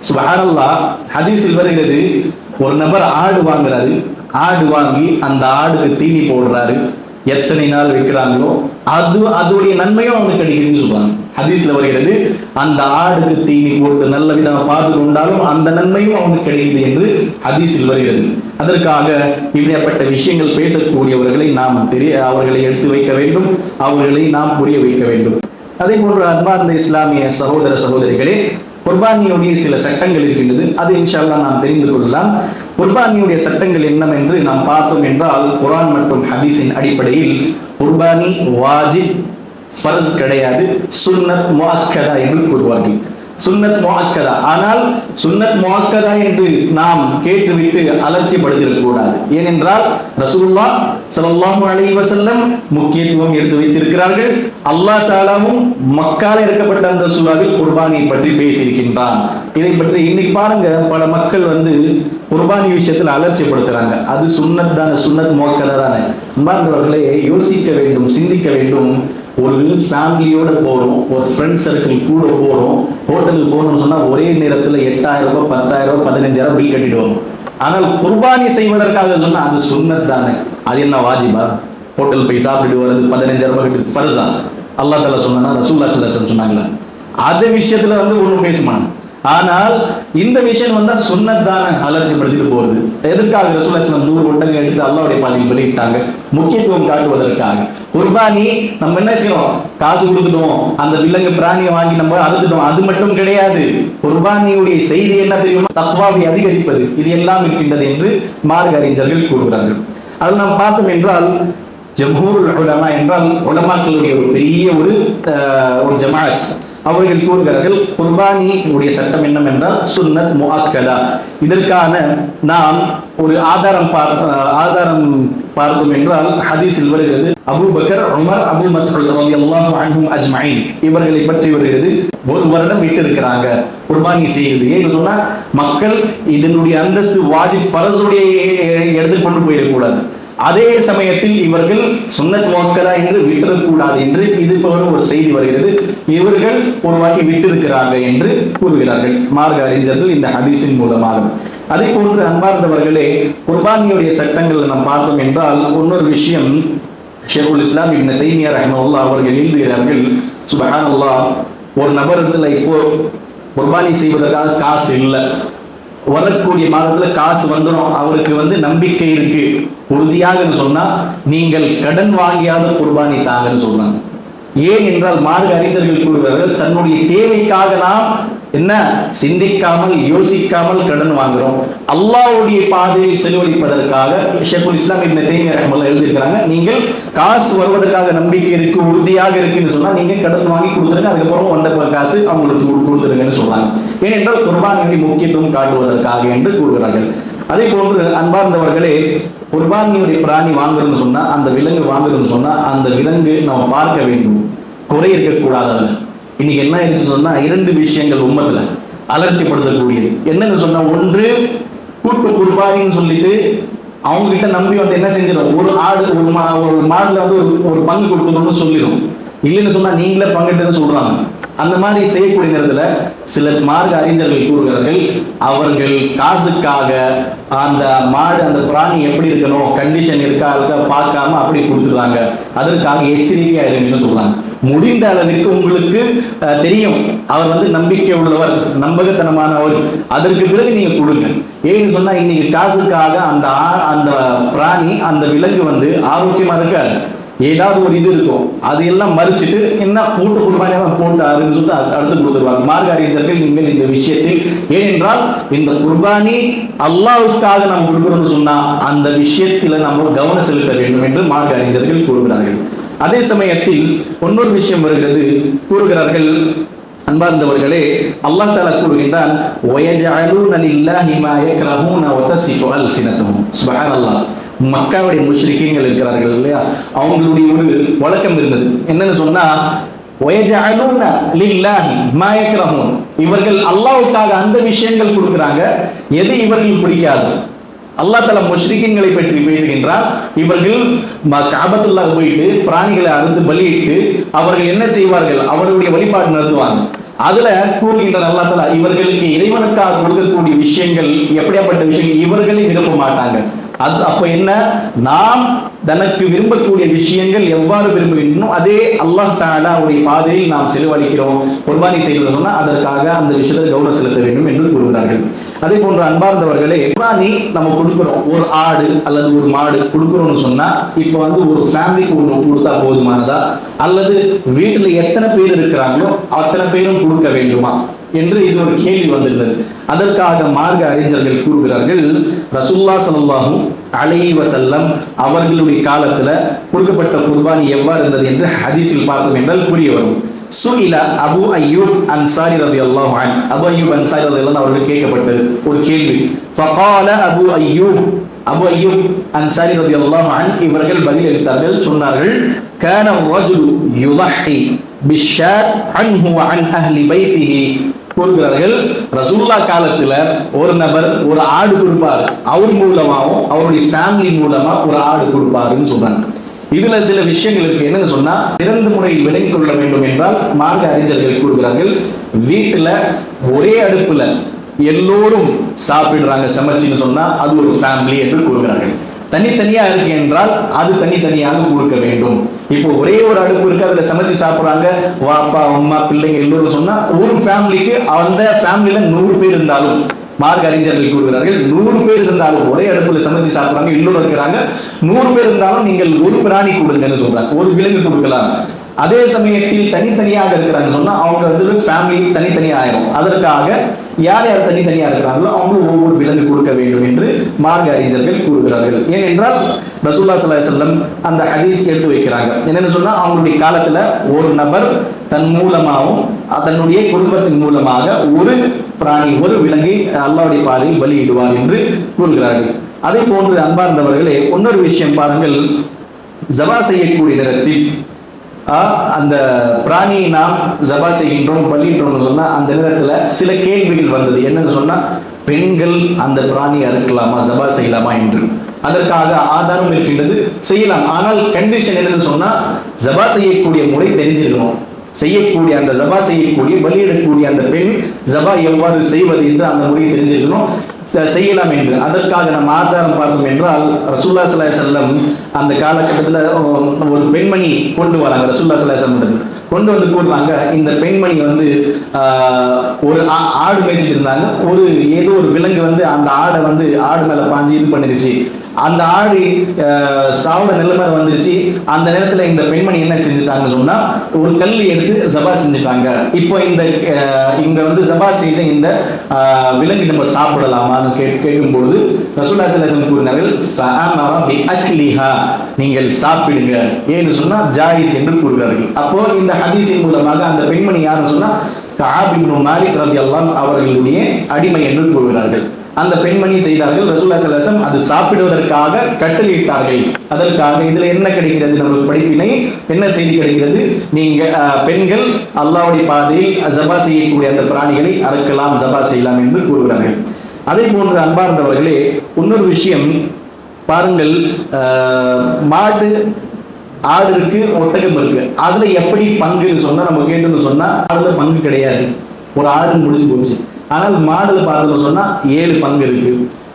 சுப்ஹானல்லாஹ், ஹதீஸில் வருகிறது, ஒரு நபர் ஆடு வாங்குறாரு, ஆடு வாங்கி அந்த ஆடுக்கு தீனி போடுறாரு, எத்தனை நாள் வைக்கிறாங்களோ அதோடைய நன்மையும் அவனுக்கு கிடைக்குதுன்னு சொல்றாங்க. ஹதீஸ்ல வருகிறது, அந்த ஆடுக்கு தீனி போட்டு நல்ல விதமாக பார்த்து கொண்டாலும் அந்த நன்மையும் அவனுக்கு கிடைக்குது என்று ஹதீஸில் வருகிறது. அதற்காக இப்படிப்பட்ட விஷயங்கள் பேசக்கூடியவர்களை நாம் அவர்களை எடுத்து வைக்க வேண்டும், அவர்களை நாம் புரிய வைக்க வேண்டும். அதே போன்று அன்பார்ந்த இஸ்லாமிய சகோதர சகோதரிகளே, குர்பானியுடைய சில சட்டங்கள் இருக்கின்றது. அது இன்ஷா அல்லாஹ் நாம் தெரிந்து கொள்ளலாம். குர்பானியுடைய சட்டங்கள் என்னவென்று நாம் பார்த்தோம் என்றால், குர்ஆன் மற்றும் ஹதீஸின் அடிப்படையில் குர்பானி வாஜிப், ஃபர்ஸ் கிடையாது, சுன்னத் முஅக்கதா என்று கூறுவார்கள். சுன்னத் முஅக்கதா. ஆனால் சுன்னத் முஅக்கதா என்று நாம் கேட்டுவிட்டு அலட்சியப்படுத்திடக் கூடாது. ஏனென்றால் ரசூலுல்லாஹ் ஸல்லல்லாஹு அலைஹி வஸல்லம் முக்கியத்துவம் எடுத்து வைத்திருக்கிறார்கள். அல்லாஹ் தஆலாவும் மக்கால இறக்கப்பட்ட அந்த சூறாவில் குர்பானியை பற்றி பேசியிருக்கின்றான். இதை பற்றி இன்னைக்கு பாருங்க, பல மக்கள் குர்பானி விஷயத்தில் அலட்சியப்படுத்துறாங்க. அது சுன்னத் தானே, சுன்னத் முஅக்கதா தானே. அன்பார்ந்தவர்களே, யோசிக்க வேண்டும், சிந்திக்க வேண்டும். ஒரு ஃபேமிலியோட போறோம், ஒரு ஃப்ரெண்ட் சர்க்கிள் கூட போறோம், ஹோட்டலுக்கு போகணும்னு சொன்னா ஒரே நேரத்தில் 8,000 ரூபாய், 10,000 ரூபாய், 15,000 பில் கட்டிடுவோம். ஆனால் குர்பானி செய்வதற்காக சொன்னா அது சுன்னத் தானே. அது என்ன வாஜிபா? ஹோட்டல் போய் சாப்பிட்டு வருது 15,000 ரூபாய் கட்டி ஃபர்ஸா? அல்லாஹ் தஆலா சொன்னா, ரசூலுல்லாஹி ஸல்லல்லாஹு அலைஹி வஸல்லம் சொன்னாங்களா? அது விஷயத்துல ஒண்ணும் பேசுமான். ஆனால் இந்த விஷயம் வந்தா சுன்னத் தானே, அலட்சியப்படுத்திட்டு போறது. எதற்காக? ரசூலுல்லாஹி ஸல்லல்லாஹு அலைஹி வஸல்லம் 100 ஒட்டகங்களை எடுத்து அல்லாஹ்வுடைய பாதையில் வெளியிட்டாங்க, முக்கியத்துவம் காட்டுவதற்காக. குர்பானி நம்ம என்ன செய்யறோம்? காசு கொடுத்துட்டோம், அந்த விலங்கு பிராணியை வாங்கி நம்ம அறுத்துட்டோம், அது மட்டும் கிடையாது. குர்பானியுடைய செய்தி என்ன தெரியுமா? தக்வாவை அதிகரிப்பது, இது எல்லாம் இருக்கின்றது என்று மார்க்க அறிஞர்கள் கூறுகிறார்கள். அதில் நாம் பார்த்தோம் என்றால், ஜம்ஹூருல் உலமா என்றால் உலமாக்களுடைய ஒரு பெரிய ஒரு ஜமாஅத், அவர்கள் கூறுகிறார்கள் குர்பானி உடைய சட்டம் என்னவென்றால் சுன்னத் முஅக்கதா. இதற்கான நாம் ஒரு ஆதாரம் பார்த்தோம் என்றால் ஹதீஸில் வருகிறது, அபூபக்கர், உமர், அபூ மஸ்ஊத் ரலியல்லாஹு அன்ஹும் அஜ்மஈன் இவர்களை பற்றி வருகிறது. ஒரு வருடம் விட்டு இருக்கிறாங்க குர்பானி செய்கிறது. ஏன்னு சொன்னா மக்கள் இதனுடைய அந்தஸ்து வாஜிப் ஃபர்ஸுடைய எடுத்து கொண்டு போயிடக்கூடாது. அதே சமயத்தில் இவர்கள் சுன்னத் முஅக்கதா என்று விட்டுறக்கூடாது என்று இது போல ஒரு செய்தி வருகிறது. இவர்கள் ஒரு வாட்டி விட்டிருக்கிறாங்க என்று கூறுகிறார்கள் மார்க்க அறிஞர்கள் இந்த ஹதீஸின் மூலமாக. அதே போன்று அன்பார்ந்தவர்களே, குர்பானியுடைய சட்டங்கள் நாம் பார்த்தோம் என்றால் இன்னொரு விஷயம், ஷேகுல் இஸ்லாம் இப்னு தைமியா ரஹ்மத்துல்லாஹ் அவர்கள் எழுதுகிறார்கள், சுப்ஹானல்லாஹ், ஒரு நபரிடத்துல இப்போ குர்பானி செய்வதற்காக காசு இல்லை, வரக்கூடிய மாதத்துல காசு வந்துடும், அவருக்கு நம்பிக்கை இருக்கு உறுதியாக சொன்னா நீங்கள் கடன் வாங்கியாத குர்பானி தாங்கன்னு சொல்றாங்க. ஏன் என்றால் மார்க்க அறிஞர்கள் கூறுகிறார்கள், தன்னுடைய தேவைக்காக நாம் என்ன சிந்திக்காமல் யோசிக்காமல் கடன் வாங்குறோம், அல்லாஹ்வுடைய பாதையில் செலவழிப்பதற்காக. ஷேகுல் இஸ்லாம் இப்னு தைமியா ரஹ்மத்துல்லாஹ் எழுதியிருக்கிறாங்க, நீங்கள் காசு வருவதற்காக நம்பிக்கை இருக்கு, உறுதியாக இருக்குன்னு சொன்னா நீங்க கடன் வாங்கி கொடுத்துருங்க, அதுக்கப்புறம் வந்த காசு அவங்களுக்கு கொடுத்துருங்கன்னு சொல்றாங்க. ஏனென்றால் குர்பானியுடைய முக்கியத்துவம் காட்டுவதற்காக என்று கூறுகிறார்கள். அதே போன்று அன்பார்ந்தவர்களே, குர்பானியுடைய பிராணி வாங்குறதுன்னு சொன்னா, அந்த விலங்கு வாங்குறதுன்னு சொன்னா, அந்த விலங்கு நம்ம பார்க்க வேண்டும், குறை இருக்கக்கூடாது. இன்னைக்கு என்ன ஆயிடுச்சு சொன்னா, 2 விஷயங்கள் உம்மத்துல அலட்சியப்படுத்தக்கூடியது. என்னன்னு சொன்னா, ஒன்று கூட்டு குர்பானின்னு சொல்லிட்டு அவங்க கிட்ட நம்பி என்ன செஞ்சிடும், ஒரு ஆடு ஒரு மாடுல ஒரு பங்கு கொடுக்கணும்னு சொல்லிடும். இல்லைன்னு சொன்னா நீங்களே பங்கிட்டு சொல்றாங்க. அந்த மாதிரி செய்யக்கூடிய நேரத்துல சில மார்க்க அறிஞர்கள் கூறுகிறார்கள், அவர்கள் காசுக்காக அந்த மாடு அந்த பிராணி எப்படி இருக்கணும், கண்டிஷன் இருக்கா பார்க்காம அப்படி கொடுத்துருவாங்க. அதற்காக எச்சரிக்கையா இருங்கன்னு சொல்றாங்க. முடிந்த அளவிற்கு உங்களுக்கு தெரியும் அவர் நம்பிக்கை உள்ளவர், நம்பகத்தனமானவர், அதற்கு பிறகு நீங்க கொடுங்க. ஏன்னு சொன்னா இன்னைக்கு காசுக்காக அந்த பிராணி அந்த விலங்கு ஆரோக்கியமா இருக்காது, ஏதாவது ஒரு இது இருக்கும், அதையெல்லாம் மறிச்சுட்டு என்ன கூட்டு குர்பானியெல்லாம் போட்டாருன்னு சொல்லிட்டு அடுத்து கொடுத்துருவாங்க மார்க்க அறிஞர்கள். நீங்கள் இந்த விஷயத்தில், ஏனென்றால் இந்த குர்பானி அல்லாஹ்வுக்காக நாம் கொடுக்கிறோம்னு சொன்னா அந்த விஷயத்துல நம்ம கவனம் செலுத்த வேண்டும் என்று மார்க்க அறிஞர்கள் கூறுகிறார்கள். அதே சமயத்தில் இன்னொரு விஷயம் வருகிறது, கூறுகிறார்கள் அன்பார்ந்தவர்களே, அல்லாஹ் தஆலா கூறுகின்றான், வயஜஅலூன லில்லாஹி மா யக்ரஹூன வதஸிஃபு அல்சினத்துஹும். சுப்ஹானல்லாஹ், மக்காவுடைய முஷ்ரிக்கீன்கள் இருக்கிறார்கள் இல்லையா, அவங்களுடைய ஒரு வழக்கம் இருந்தது. என்னன்னு சொன்னா, வயஜஅலூன லில்லாஹி மா யக்ரஹூன், இவர்கள் அல்லாஹ்வுக்காக அந்த விஷயங்கள் கொடுக்குறாங்க எது இவர்கள் பிடிக்காது. அல்லாஹ் தஆலா முஷ்ரிக்கீன்களை பற்றி பேசுகின்றார். இவர்கள் கஅபத்துல்லாஹ் போயிட்டு பிராணிகளை அறுத்து பலியிட்டு அவர்கள் என்ன செய்வார்கள், அவர்களுடைய வழிபாடு நடத்துவாங்க. அதுல கூறுகின்ற அல்லாஹ் தஆலா இவர்களுக்கு இறைவனுக்காக கொடுக்கக்கூடிய விஷயங்கள் எப்படியாப்பட்ட விஷயங்கள் இவர்களே விரும்ப மாட்டாங்க. அது அப்ப என்ன, நாம் தனக்கு விரும்பக்கூடிய விஷயங்கள் எவ்வாறு விரும்புகின்றோம் அதே அல்லாஹ் தஆலாவுடைய பாதையில் நாம் செலவழிக்கிறோம். குர்பானி செய்வது சொன்னா அதற்காக அந்த விஷயத்தில் கவனம் செலுத்த வேண்டும் என்று கூறுகிறார்கள். அதே போன்று அன்பார்ந்தவர்களே, குர்பானி நம்ம கொடுக்கிறோம், ஒரு ஆடு அல்லது ஒரு மாடு கொடுக்கிறோம்னு சொன்னா இப்போ ஒரு ஃபேமிலிக்கு ஒன்று கொடுத்தா போதுமானதா, அல்லது வீட்டுல எத்தனை பேர் இருக்கிறாங்களோ அத்தனை பேரும் கொடுக்க வேண்டுமா என்று இது ஒரு கேள்வி வந்திருந்தது. அதற்காக மார்க்க அறிஞர்கள் கூறுகிறார்கள், ரசூலுல்லாஹ் ஸல்லல்லாஹு அலைஹி வஸல்லம் அவர்களுடைய காலத்துல கொடுக்கப்பட்ட குர்பானி எவ்வாறு இருந்தது என்று ஹதீஸில் பார்த்தோம் என்றால் புரிய வரும். சுஇல அபு அய்யூப் அன்சாரி ரலியல்லாஹு அன்ஹு, அபு அய்யூப் அன்சாரி ரலியல்லாஹு அன்ஹு அவர்கள் கேட்கப்பட்டது ஒரு கேள்வி. ஃபகால அபு அய்யூப் அன்சாரி ரலியல்லாஹு அன்ஹு இவர்கள் பதில் அளித்தார்கள், சொன்னார்கள், கான ரஜுலு யுதஹி பிஷ்ஷாத் அன்ஹு வ அன் அஹ்லி பைத்திஹி. கூறுகிறார்கள், ரசூலுல்லாஹ் காலத்துல ஒரு நபர் ஒரு ஆடு கொடுப்பார், அவர் மூலமாவும் அவருடைய ஃபேமிலி மூலமா ஒரு ஆடு கொடுப்பாருன்னு சொல்றாங்க. இதுல சில விஷயங்கள் இருக்கு. என்னன்னு சொன்னா, சிறந்த முறையில் விளங்கிக் கொள்ள வேண்டும் என்றால் மார்க்க அறிஞர்கள் கூறுகிறார்கள், வீட்டுல ஒரே அடுப்புல எல்லோரும் சாப்பிடுறாங்க சமைச்சுன்னு சொன்னா அது ஒரு ஃபேமிலி என்று கூறுகிறார்கள். தனித்தனியா இருக்கு என்றால் அது தனித்தனியாக கொடுக்க வேண்டும். இப்போ ஒரே ஒரு அடுப்பு இருக்கு, அதுல சமைச்சு சாப்பிடுறாங்க வாப்பா அம்மா பிள்ளைங்க எல்லோரும் சொன்னா ஒரு ஃபேமிலிக்கு, அந்த ஃபேமிலியில 100 பேர் இருந்தாலும் மார்க்க அறிஞர்கள் கூறுகிறார்கள், 100 பேர் இருந்தாலும் ஒரே அடுப்புல சமைச்சு சாப்பிடுறாங்க எல்லோரும் இருக்கிறாங்க, 100 பேர் இருந்தாலும் நீங்கள் ஒரு பிராணி கொடுங்கன்னு சொல்றாங்க, ஒரு விலங்கு கொடுக்கலாம். அதே சமயத்தில் தனித்தனியாக இருக்கிறாங்க சொன்னா அவங்க வந்து ஃபேமிலி தனித்தனியா ஆயிரும். அதற்காக யார் யார் தனித்தனியா இருக்கிறாங்களோ அவங்க ஒவ்வொரு விலங்கு கொடுக்க வேண்டும் என்று மார்க்க அறிஞர்கள் கூறுகிறார்கள். ஏனென்றால் ரசூலுல்லாஹி ஸல்லல்லாஹு அலைஹி வஸல்லம் அந்த ஹதீஸ் எடுத்து வைக்கிறாங்க. என்னன்னு சொன்னா, அவங்களுடைய காலத்துல ஒரு நபர் தன் மூலமாகவும் தன்னுடைய குடும்பத்தின் மூலமாக ஒரு பிராணி ஒரு விலங்கை அல்லாஹ்வுடைய பாதையில் பலியிடுவார் என்று கூறுகிறார்கள். அதே போன்று அன்பார்ந்தவர்களே, இன்னொரு விஷயம் பாருங்கள், ஜபா செய்யக்கூடிய நேரத்தில் அந்த பிராணியை நாம் ஜபா செய்கின்றோம் பலியிட்டோம்னு சொன்னா அந்த நேரத்துல சில கேள்விகள் வந்தது. என்னன்னு சொன்னா, பெண்கள் அந்த பிராணியை அறுக்கலாமா ஜபா செய்யலாமா என்று. அதற்காக ஆதாரம் இருக்கின்றது, செய்யலாம். ஆனால் கண்டிஷன் என்னன்னு சொன்னா, ஜபா செய்யக்கூடிய முறை தெரிஞ்சிருக்கணும். செய்யக்கூடிய அந்த ஜபா செய்யக்கூடிய பலியிடக்கூடிய அந்த பெண் ஜபா எவ்வாறு செய்வது என்று அந்த முறையை தெரிஞ்சிருக்கணும், செய்யலாம் என்று. அதற்காக நம்ம ஆதாரம் பார்த்தோம் என்றால், ரசூலுல்லாஹி ஸல்லல்லாஹு அலைஹி வஸல்லம் அந்த காலகட்டத்தில் ஒரு பெண்மணி கொண்டு வராங்க. ரசூலுல்லாஹி ஸல்லல்லாஹு அலைஹி வஸல்லம் கொண்டு வந்து கூறுறாங்க, இந்த பெண்மணி வந்து ஒரு ஆடு மேய்ச்சிட்டு இருந்தாங்க. ஏதோ ஒரு விலங்கு வந்து அந்த ஆடை வந்து ஆடு மேல பாஞ்சு இது பண்ணிருச்சு. அந்த ஆடு சாவுட நிலைமை வந்துருச்சு. அந்த நேரத்துல இந்த பெண்மணி என்ன செஞ்சுட்டாங்கன்னு சொன்னா, ஒரு கல் எடுத்து ஜபா செஞ்சுட்டாங்க. இப்போ இங்க வந்து ஜபா செய்த இந்த விலங்கு நம்ம சாப்பிடலாமான்னு கேட்கும்போது ரசூலுல்லாஹி ஸல்லல்லாஹு அலைஹி வஸல்லம் கூறினார்கள், ஃபஅமர பிஅக்லிஹா, நீங்கள் சாப்பிடுங்க, ஏன்னு சொன்னா ஜாயிஸ் என்று கூறுகிறார்கள். அப்போ இந்த ஹதீஸின் மூலமாக அந்த பெண்மணி யாருன்னு சொன்னா கஅப் இப்னு மாலிக் ரலியல்லாஹு அன்ஹு அவர்களுடைய அடிமை என்று கூறுகிறார்கள். அந்த பெண்மணி செய்தார்கள். ரசூலுல்லாஹி ஸல்லல்லாஹு அலைஹி வஸல்லம் அது சாப்பிடுவதற்காக கட்டளையிட்டார்கள். அதற்காக இதுல என்ன கிடைக்கிறது, நமக்கு படிப்பினை என்ன செய்தி கிடைக்கிறது, நீங்க பெண்கள் அல்லாஹ்வுடைய பாதையில் ஜபா செய்யக்கூடிய அந்த பிராணிகளை அறுக்கலாம், ஜபா செய்யலாம் என்று கூறுகிறார்கள். அதே போன்று அன்பார்ந்தவர்களே, இன்னொரு விஷயம் பாருங்கள், மாடு ஆடு இருக்கு, ஒட்டகம் இருக்கு, அதுல எப்படி பங்குன்னு சொன்னா நம்ம கேட்டோம்னு சொன்னா அதுல பங்கு கிடையாது, ஒரு ஆடு முடிஞ்சு போச்சு. ஆனால் மாடுல பார்த்தோம்னு சொன்னா 7 பங்கு இருக்கு.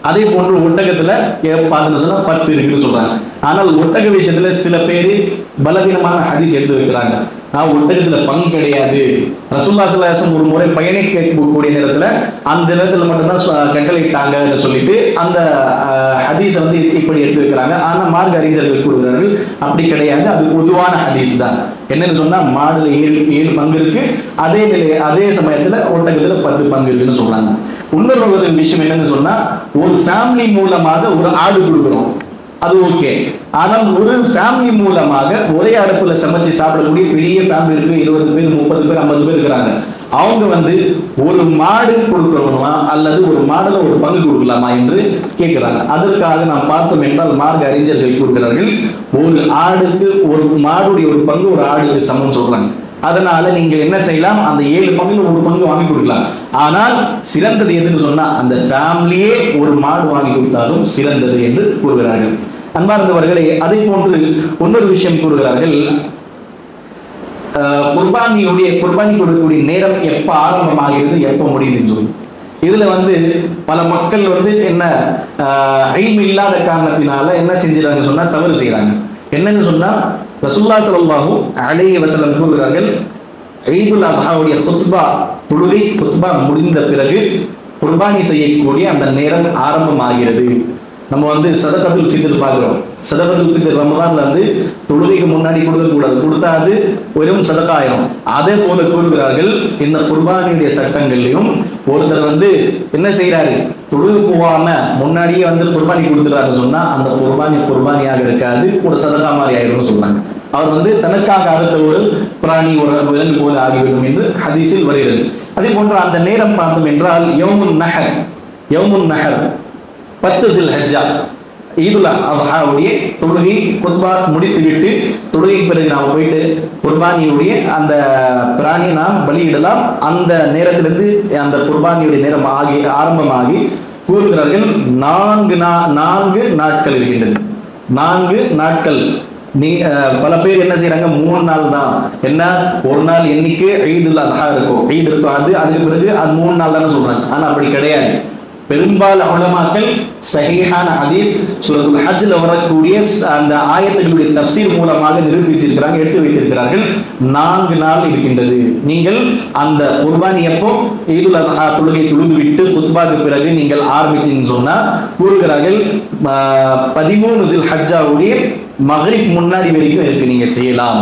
அதே போன்று ஒட்டகத்துல பார்த்தோம்னு சொன்னா 10 இருக்குன்னு சொல்றாங்க. ஆனால் ஒட்டக விஷயத்துல சில பேர் பலவீனமான ஹதீஸ் எடுத்து வைக்கிறாங்க. ஒட்டகத்துல பங்கு கிடையாது. ரசூலுல்லாஹி ஸல்லல்லாஹு அலைஹி வஸல்லம் ஒரு முறை பயணிக்கக்கூடிய நேரத்துல அந்த நேரத்துல மட்டும்தான் கட்டளையிட்டாங்கன்னு சொல்லிட்டு அந்த ஹதீஸை வந்து இப்படி எடுத்து வைக்கிறாங்க. ஆனா மார்க்க அறிஞர்கள் கூறுகிறார்கள் அப்படி கிடையாது, அது பொதுவான ஹதீஸ் தான். என்னன்னு சொன்னா, மாடுல 7 பங்கு இருக்கு, அதே சமயத்துல ஒட்டகத்துல 10 பங்கு இருக்குன்னு சொல்றாங்க. இன்னொரு விஷயம் என்னன்னு சொன்னா, ஒரு ஃபேமிலி மூலமாக ஒரு ஆடு கொடுக்குறோம், அது ஓகே. ஆனால் ஒரு ஃபேமிலி மூலமாக ஒரே அடுப்புல சமைச்சு சாப்பிடக்கூடிய பெரிய ஃபேமிலி இருக்கு, 20 பேர் 30 பேர் 50 பேர் இருக்கிறாங்க. அவங்க வந்து ஒரு மாடு கொடுக்கணுமா அல்லது ஒரு மாடுல ஒரு பங்கு கொடுக்கலாமா என்று கேட்கிறாங்க. அதற்காக நாம் பார்த்தோம் என்றால் மார்க்க அறிஞர்கள் கூறுகிறார்கள், ஒரு ஆடுக்கு ஒரு மாடுடைய ஒரு பங்கு ஒரு ஆடுக்கு சமம் சொல்றாங்க. அதனால நீங்கள் என்ன செய்யலாம், அந்த 7 பங்குல ஒரு பங்கு வாங்கி கொடுக்கலாம். ஆனால் சிறந்தது எதுன்னு சொன்னா, அந்த ஃபேமிலியே ஒரு மாடு வாங்கி கொடுத்தாலும் சிறந்தது என்று கூறுகிறார்கள். அன்பார்ந்தவர்களே, அதே போன்று இன்னொரு விஷயம் கூறுகிறார்கள், குர்பானி கொடுக்கக்கூடிய நேரம் எப்ப ஆரம்பமாகிறது எப்ப முடியுதுன்னு சொல்லி. இதுல வந்து பல மக்கள் வந்து என்ன இல்மு இல்லாத காரணத்தினால என்ன செஞ்சிடறாங்க சொன்னா தவறு செய்யறாங்க. என்னன்னு சொன்னா, ரசூலுல்லாஹி ஸல்லல்லாஹு அலைஹி வஸல்லம் கூறுகிறார்கள், ஈதுல் அத்ஹாவுடைய குத்பா முடிந்த பிறகு குர்பானி செய்யக்கூடிய அந்த நேரம் ஆரம்பமாகிறது. நம்ம வந்து சதகத்துல் ஃபித்ர் பார்க்கிறோம். சதகத்துல் ஃபித்ர் ரமதான்ல வந்து தொழுகைக்கு முன்னாடி கொடுக்கக்கூடாது, கொடுத்தா அது வெறும் சதகாயிரும். அதே போல கூறுகிறார்கள், இந்த குர்பானியுடைய சட்டங்கள்லையும் ஒருத்தர் வந்து என்ன செய்யறாரு, தொழுகு போகாம முன்னாடியே வந்து குர்பானி கொடுத்துறாருன்னு சொன்னா அந்த குர்பானியாக இருக்காது, ஒரு சதகா மாதிரி ஆயிரும் சொல்றாங்க. அவர் வந்து தனக்காக அடுத்த ஒரு பிராணி ஒரு விலங்கு போல ஆகிவிடும் என்று ஹதீஸில் வருகிறது. அதே போன்று அந்த நேரம் பார்த்தோம் என்றால் யௌமுன் நஹர் 10 ஸில்ஹஜ்ஜா ஈதுல் அத்ஹாவுடைய தொழுகை குர்பா முடித்துவிட்டு தொழுகை பிறகு நாம் போயிட்டு குர்பானியுடைய அந்த பிராணியை நாம் பலியிடலாம். அந்த நேரத்திலிருந்து அந்த குர்பானியுடைய நேரம் ஆரம்பமாகி கூறுகிறார்கள் 4 நாட்கள் இருக்கின்றது. 4 நாட்கள். பல பேர் என்ன செய்யறாங்க, 3 நாள் தான். என்ன, ஒரு நாள் என்னைக்கு ஈதுல் அத்ஹா இருக்கும், ஈத் இருக்கும், அதுக்கு பிறகு அது 3 நாள் தானே சொல்றாங்க. ஆனா அப்படி கிடையாது. பெரும்பாலான உலமாக்கள் சஹீஹான ஹதீஸ் சூரத்துல் ஹஜ்ல வரக்கூடிய அந்த ஆயத்துகளுடைய தஃப்சீர் மூலமாக நிரூபிச்சிருக்கிறாங்க, எடுத்து வைத்திருக்கிறார்கள். 4 நாள் இருக்கின்றது. நீங்கள் அந்த குர்பானி எப்போ ஈதுல் அத்ஹா தொழுகை தொழுதுவிட்டு குத்பாக்கு பிறகு நீங்கள் ஆரம்பிச்சீங்கன்னு சொன்னா கூறுகிறார்கள் 13 ஸில்ஹஜ்ஜாவுடைய மக்ரிப் முன்னாடி வரைக்கும் இருக்கு, நீங்க செய்யலாம்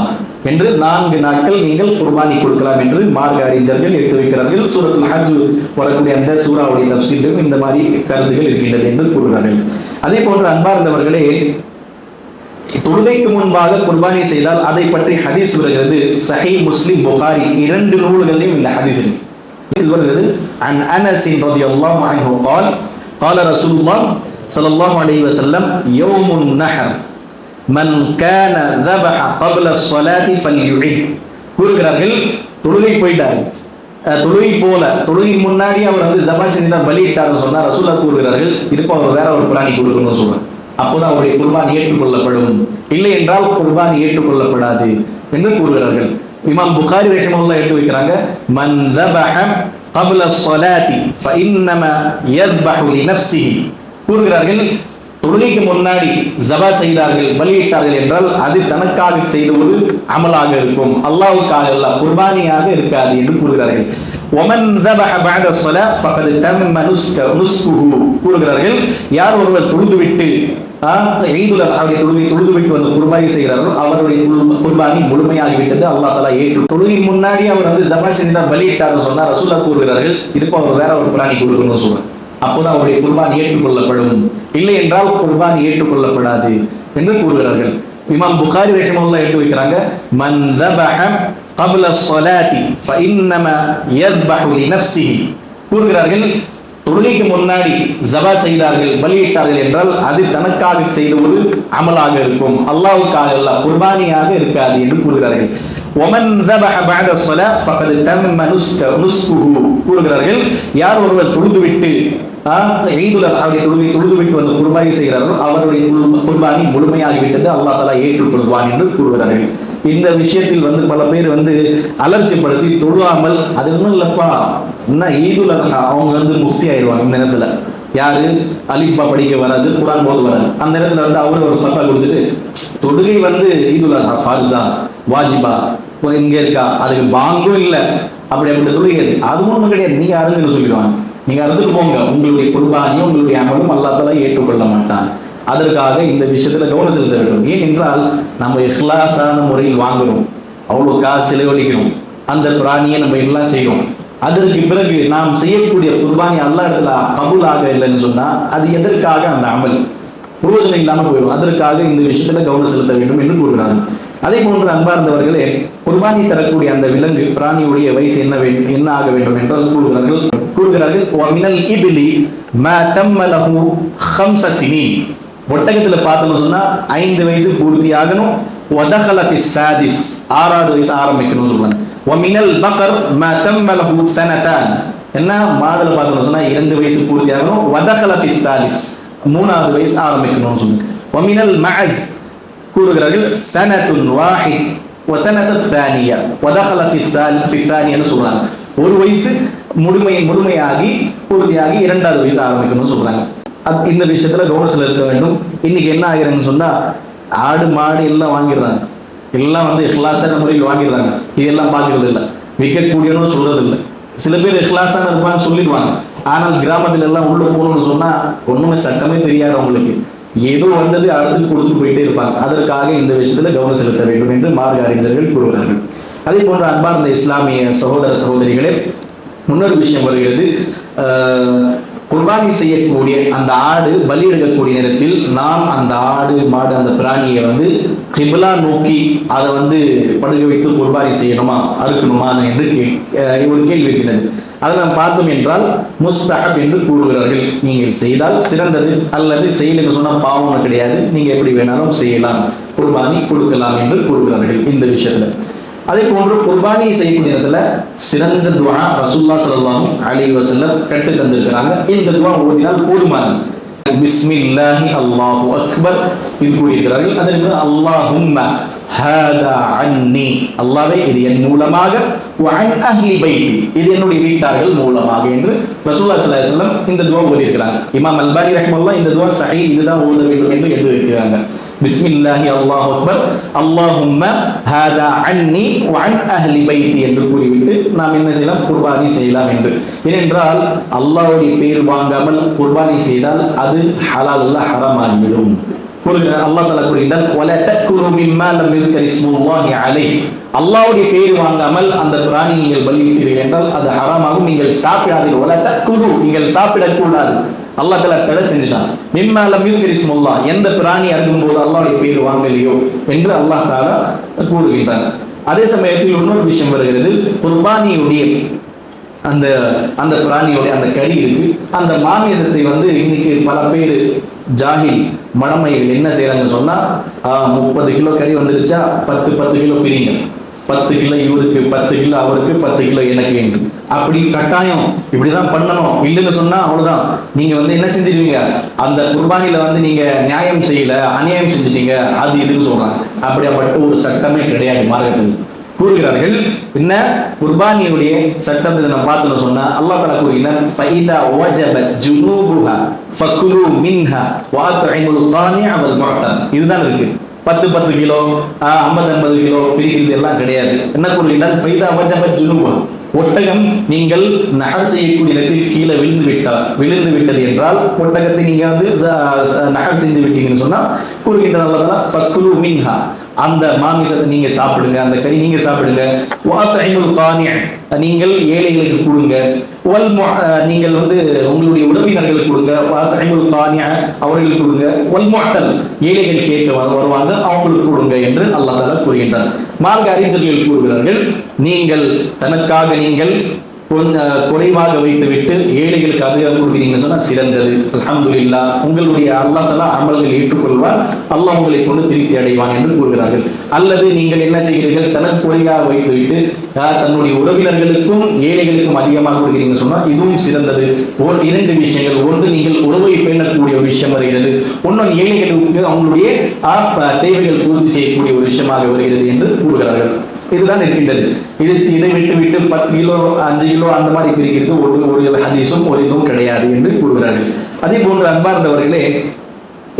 என்று 4 நாட்கள் நீங்கள் குர்பானி கொடுக்கலாம் என்று மார்க்க அறிஞர்கள் எடுத்து வைக்கிறார்கள். சூரத்துல் ஹஜ் வரக்கூடிய அந்த சூராவுடைய தஃப்சீரிலும் இந்த மாதிரி கருத்துகள் இருக்கின்றது என்று கூறுகிறார்கள். அதே போன்று அன்பார்ந்தவர்களே, தொழுகைக்கு முன்பாக குர்பானி செய்தால் அதை பற்றி ஹதீஸ் வருகிறது. சஹீஹ் முஸ்லிம், புகாரி 2 நூல்களிலும் இந்த ஹதீஸ் வருகிறது. அன் அனஸ் ரலியல்லாஹு அன்ஹு قال قال رسول الله صلى الله عليه وسلم يوم النحر من كان ذبح قبل الصلاة فليعد. கூறுகிறார்கள், தொழுகை போயிட்டாரு, தொழுகை முன்னாடி அவர் வந்து ஜபா செஞ்சா பலியிட்டார்னு சொன்னா ரசூலுல்லாஹ் கூறுகிறார்கள், திருப்ப அவர் வேற ஒரு பிராணி கொடுக்கணும்னு சொல்றாங்க. அப்போதான் அவருடைய குர்பானி ஏற்றுக்கொள்ளப்படும், இல்லை என்றால் குர்பானி ஏற்றுக்கொள்ளப்படாது என்று கூறுகிறார்கள். இமாம் புகாரி ரஹிமஹுல்லாஹ் எடுத்து வைக்கிறாங்க, மன் ذبح قبل الصلاة فإنما يذبح لنفسه. கூறுகிறார்கள், தொழுகைக்கு முன்னாடி ஜபா செய்தார்கள், பலியிட்டார்கள் என்றால் அது தனக்காக செய்த ஒரு அமலாக இருக்கும், அல்லாஹ்வுக்காக அல்ல, குர்பானியாக இருக்காது என்று கூறுகிறார்கள். ஒமன் ذبح بعد الصلاة فقد تم نسكه. கூறுகிறார்கள், யார் ஒருவர் தொழுதுவிட்டு ஈதுல் அத்ஹாவுடைய தொழுதுவிட்டு வந்து குர்பானி செய்கிறார்களோ அவருடைய குர்பானி முழுமையாகிவிட்டது, அல்லாஹ் தஆலா ஏற்று. தொழுகை முன்னாடி அவர் வந்து ஜபா செஞ்சா பலியிட்டார்னு சொன்னா ரசூலுல்லாஹ் கூறுகிறார்கள், திருப்ப அவர் வேற ஒரு பிராணி கொடுக்கணும்னு சொல்றாங்க. அப்போதான் அவருடைய குர்பானி ஏற்றுக்கொள்ளப்படும், இல்லை என்றால் குர்பானி ஏற்றுக்கொள்ளப்படாது என்று கூறுகிறார்கள். இமாம் புகாரி ரஹிமஹுல்லாஹ் எடுத்து வைக்கிறாங்க, மன் ذبح قبل الصلاة فإنما يذبح لنفسه. கூறுகிறார்கள், தொழுகைக்கு முன்னாடி ஜபா செய்தார்கள், பலியிட்டார்கள் என்றால் அது தனக்காக செய்த ஒரு அமலாக இருக்கும், அல்லாஹ்வுக்காக அல்ல, குர்பானியாக இருக்காது என்று கூறுகிறார்கள். ஒமன் ذبح بعد الصلاة فقد تم نسكه. கூறுகிறார்கள், யார் ஒருவர் தொழுதுவிட்டு ஈதுல் அத்ஹாவுடைய தொழுதுவிட்டு வந்து குர்பானி செய்கிறார்களோ அவருடைய குர்பானி முழுமையாகிவிட்டது, அல்லாஹ் தஆலா ஏற்றுக்கொள்வான் என்று கூறுகிறார்கள். இந்த விஷயத்தில் வந்து பல பேர் வந்து அலட்சியப்படுத்தி தொழுவாமல், அது ஒன்றும் இல்லப்பா, என்ன ஈதுல் அத்ஹா, அவங்க வந்து முஃப்தி ஆயிடுவாங்க. இந்த நேரத்துல யாரு அலிப்பா படிக்க வராது, குர்ஆன் போது வராது, அந்த நேரத்துல வந்து அவரு ஒரு ஃபத்வா கொடுத்துட்டு தொழுகை வந்து ஈதுல் அத்ஹா ஃபார்ஸா வாஜிபா இங்க இருக்கா, அதுக்கு பாங்கும் இல்லை, அப்படி தொழுகை அது ஒன்றும் கிடையாது, நீங்க அருங்கன்னு சொல்லிடுவாங்க. நீங்க அறுத்துட்டு போங்க, உங்களுடைய குர்பானியும் உங்களுடைய அமலும் அல்லாஹ் தஆலா ஏற்றுக்கொள்ள மாட்டான். அதற்காக இந்த விஷயத்துல கவனம் செலுத்த வேண்டும். ஏனென்றால் நம்ம இஹ்லாஸான முறையில் வாங்குறோம், அவ்வளவு காசு செலவழிக்கிறோம், அந்த பிராணியை நம்ம எல்லாம் செய்யறோம். அதற்கு பிறகு நாம் செய்யக்கூடிய குர்பானி அல்லாஹ் இடத்துல கபூல் ஆக இல்லைன்னு சொன்னா அது எதற்காக அந்த அமல் பிரயோஜனம் இல்லாமல் போயிடும். அதற்காக இந்த விஷயத்துல கவனம் செலுத்த வேண்டும் என்று கூறுகிறார்கள். அதே போன்று அன்பார்ந்தவர்களே, குர்பானி தரக்கூடிய அந்த விலங்கு பிராணியுடைய வயசு என்ன ஆக வேண்டும் என்றால் கூறுகிறார்கள் மினல் இப்லி மா தம்ம லஹு 5 சினீன். ஒட்டகத்துல பார்த்தோம்னு சொன்னா 5 வயசு பூர்த்தி ஆகணும். வதகல ஃபி சாதிஸ், 6வது வயசு ஆரம்பிக்கணும்னு சொல்றாங்க. வமினல் பக்கர் மா தம்ம லஹு சனதான். என்ன மாடுல பார்த்தோம்னு சொன்னா 2 வயசு பூர்த்தி ஆகணும். வதகல ஃபி சாதிஸ், 3வது வயசு ஆரம்பிக்கணும்னு சொல்றாங்க. வமினல் மஅஸ் கூறுகிறார்கள் சனத்துன் வாஹித் வசனத்து தானியா வதகல ஃபி தானியான்னு சொல்றாங்க. 1 வயசு முழுமையாகி பூர்த்தியாகி 2வது வயசு ஆரம்பிக்கணும்னு சொல்றாங்க. இந்த விஷயத்துல கவனம் செலுத்த வேண்டும். இன்னைக்கு என்ன ஆகிறாங்கன்னு சொன்னா, ஆடு மாடு எல்லாம் வாங்கிடுறாங்க, எல்லாம் வந்து இஹ்லாஸான முறையில் வாங்கிடுறாங்க. இதெல்லாம் பார்க்கறது இல்லை, விற்கக்கூடியவனும் சொல்றது இல்லை. சில பேர் இஹ்லாஸான இருப்பாங்க சொல்லிடுவாங்க, ஆனால் கிராமத்துல எல்லாம் உள்ள போகணும்னு சொன்னா ஒண்ணுமே சட்டமே தெரியாது அவங்களுக்கு, ஏதோ வந்தது அடுத்து கொடுத்துட்டு போயிட்டே இருப்பாங்க. அதற்காக இந்த விஷயத்துல கவனம் செலுத்த வேண்டும் என்று மார்க்க அறிஞர்கள் கூறுகிறார்கள். அதே போன்ற அன்பார்ந்த இஸ்லாமிய சகோதர சகோதரிகளே, இன்னொரு விஷயம் வருகிறது. குர்பானி செய்யக்கூடிய அந்த ஆடு பலி எடுக்கக்கூடிய நேரத்தில் நாம் அந்த ஆடு மாடு அந்த பிராணியை வந்து கிபிலா நோக்கி அதை வந்து படுக வைத்து குர்பானி செய்யணுமா அறுக்கணுமா என்று ஒரு கேள்வி இருக்கிறது. அதை நாம் பார்த்தோம் என்றால் முஸ்தஹப் என்று கூறுகிறார்கள். நீங்கள் செய்தால் சிறந்தது, அல்லது செய்யலன்னு சொன்னால் பாவம் கிடையாது, நீங்க எப்படி வேணாலும் செய்யலாம், குர்பானி கொடுக்கலாம் என்று கூறுகிறார்கள் இந்த விஷயத்துல. அதே போன்று குர்பானி செய்யக்கூடிய நேரத்துல சிறந்த துஆ ரசூலுல்லாஹி ஸல்லல்லாஹு அலைஹி வஸல்லம் கற்று தந்திருக்கிறாங்க. இந்த துஆ ஓதினால் போதுமானது. பிஸ்மில்லாஹி அல்லாஹு அக்பர் இது கூறியிருக்கிறார்கள். அதற்கு அல்லாஹும்ம ஹாதா அன்னி, அல்லாஹ்வே இது என் மூலமாக, வஅன் அஹ்லி பைத்தி இது என்னுடைய வீட்டார்கள் மூலமாக என்று ரசூலுல்லாஹி ஸல்லல்லாஹு அலைஹி வஸல்லம் இந்த துஆ ஓதியிருக்கிறாங்க. இமாம் அல்பானி ரஹ்மத்துல்லாஹ் இந்த துஆ சஹீஹ் இதுதான் ஓத வேண்டும் என்று எழுதி வைக்கிறாங்க. பிஸ்மில்லாஹி அல்லாஹு அக்பர் அல்லாஹும்ம ஹாதா அன்னி வஅன் அஹ்லி பைத்தி என்று கூறிவிட்டு நாம் என்ன செய்யலாம், குர்பானி செய்யலாம் என்று. ஏனென்றால் அல்லாஹ்வுடைய பேர் வாங்காமல் குர்பானி செய்தால் அது ஹலால் அல்ல, ஹராம் ஆகிவிடும். அல்லாஹ் தஆலா கூறுகிறார் வலா தக்குரு மிம்மா லம் யுஸ்கர் இஸ்முல்லாஹி அலைஹி, அல்லாஹ்வுடைய பேர் வாங்காமல் அந்த பிராணி நீங்கள் பலியிட்டீர்கள் என்றால் அது ஹராமாகும், நீங்கள் சாப்பிடாதீர்கள். வலா தக்குரு நீங்கள் சாப்பிடக்கூடாது, அல்லாஹ் தஆலா தடை செஞ்சுட்டான். மிம்மா லம் யுஸ்கர் இஸ்முல்லாஹ் எந்த பிராணி அறுக்கும்போது அல்லாஹ்வுடைய பேர் வாங்கலையோ என்று அல்லாஹ் தஆலா கூறுகின்றான். அதே சமயத்தில் இன்னொரு விஷயம் வருகிறது, குர்பானியுடைய அந்த அந்த பிராணியோடைய அந்த கறி இருக்கு, அந்த மாமிசத்தை வந்து இன்னைக்கு பல பேர் ஜாஹில் மடமைகள் என்ன செய்யறாங்கன்னு சொன்னா 30 கிலோ கறி வந்துருச்சா 10 கிலோ பிரிங்க, 10 கிலோ இவருக்கு 10 கிலோ அவருக்கு 10 கிலோ எனக்கு என்று அப்படி கட்டாயம் இப்படிதான் பண்ணணும். இல்லைன்னு சொன்னா அவ்வளவுதான், நீங்க வந்து என்ன செஞ்சிருவீங்க, அந்த குர்பானில வந்து நீங்க நியாயம் செய்யல, அநியாயம் செஞ்சுட்டீங்க, அது இதுன்னு சொல்றாங்க. அப்படியாப்பட்ட ஒரு சட்டமே கிடையாது மார்க்கத்தில். கூறுகிறார்கள் என்ன குர்பானியுடைய சட்டத்தை நம்ம பார்த்தோம்னு சொன்னா அல்லாஹ் தஆலா கூறுகிறார் ஃபைதா வஜபத் ஜுனூபுஹா ஃபகுலு மின்ஹா வஅத்இமுல் கானிஅ வல் முஅத்தர். இதுதான் இருக்கு. 10 கிலோ 50 கிலோ பிரிக்கிறது எல்லாம் கிடையாது. என்ன கூறுகிறார், ஃபைதா வஜபத் ஜுனூபுஹா, ஒட்டகம் நீங்கள் நஹர் செய்யக்கூடிய இடத்தில் கீழே விழுந்து விட்டது என்றால் ஒட்டகத்தை நீங்க வந்து நஹர் செஞ்சு விட்டீங்கன்னு சொன்னா கூறுகின்ற அல்லாஹ் தஆலா ஃபகுலு மின்ஹா, அந்த மாமிசத்தை நீங்க சாப்பிடுங்க, அந்த கறி நீங்க சாப்பிடுங்க. வஅத்இமுல் கானிஅ, நீங்கள் ஏழைகளுக்கு கொடுங்க. நீங்கள் வந்து உங்களுடைய உறவினர்களுக்கு கொடுங்க. வஅத்இமுல் கானிஅ, அவர்களுக்கு கொடுங்க. வல் முஅத்தல், ஏழைகள் கேட்க வருவாங்க, அவங்களுக்கு கொடுங்க என்று அல்லாஹ் தஆலா கூறுகின்றார். மார்க்க அறிஞர்கள் கூறுகிறார்கள், நீங்கள் தனக்காக நீங்கள் குறைவாக வைத்துவிட்டு ஏழைகளுக்கு அதிகம் கொடுக்கிறீங்கன்னு சொன்னா சிறந்தது. அல்ஹம்துலில்லாஹ், உங்களுடைய அல்லாஹ் தஆலா அமல்களை ஏற்றுக்கொள்வார், அல்லாஹ் உங்களை கொண்டு திருப்தி அடைவான் என்று கூறுகிறார்கள். அல்லது நீங்கள் என்ன செய்கிறீர்கள், தனக்கு குறைவாக வைத்துவிட்டு தன்னுடைய உறவினர்களுக்கும் ஏழைகளுக்கும் அதிகமாக கொடுக்கிறீங்கன்னு சொன்னா இதுவும் சிறந்தது. இரண்டு விஷயங்கள், ஒன்று நீங்கள் உறவை பேணக்கூடிய ஒரு விஷயம் வருகிறது, இன்னொன்று ஏழைகளுக்கு அவங்களுடைய தேவைகள் பூர்த்தி செய்யக்கூடிய ஒரு விஷயமாக வருகிறது என்று கூறுகிறார்கள். இதுதான் இருக்கின்றது. இதை விட்டு 10 கிலோ 5 கிலோ அந்த மாதிரி பிரிக்கிறது ஒரு ஹதீஸும் ஒரு இதுவும் கிடையாது என்று கூறுகிறார்கள். அதே போன்று அன்பார்ந்தவர்களே,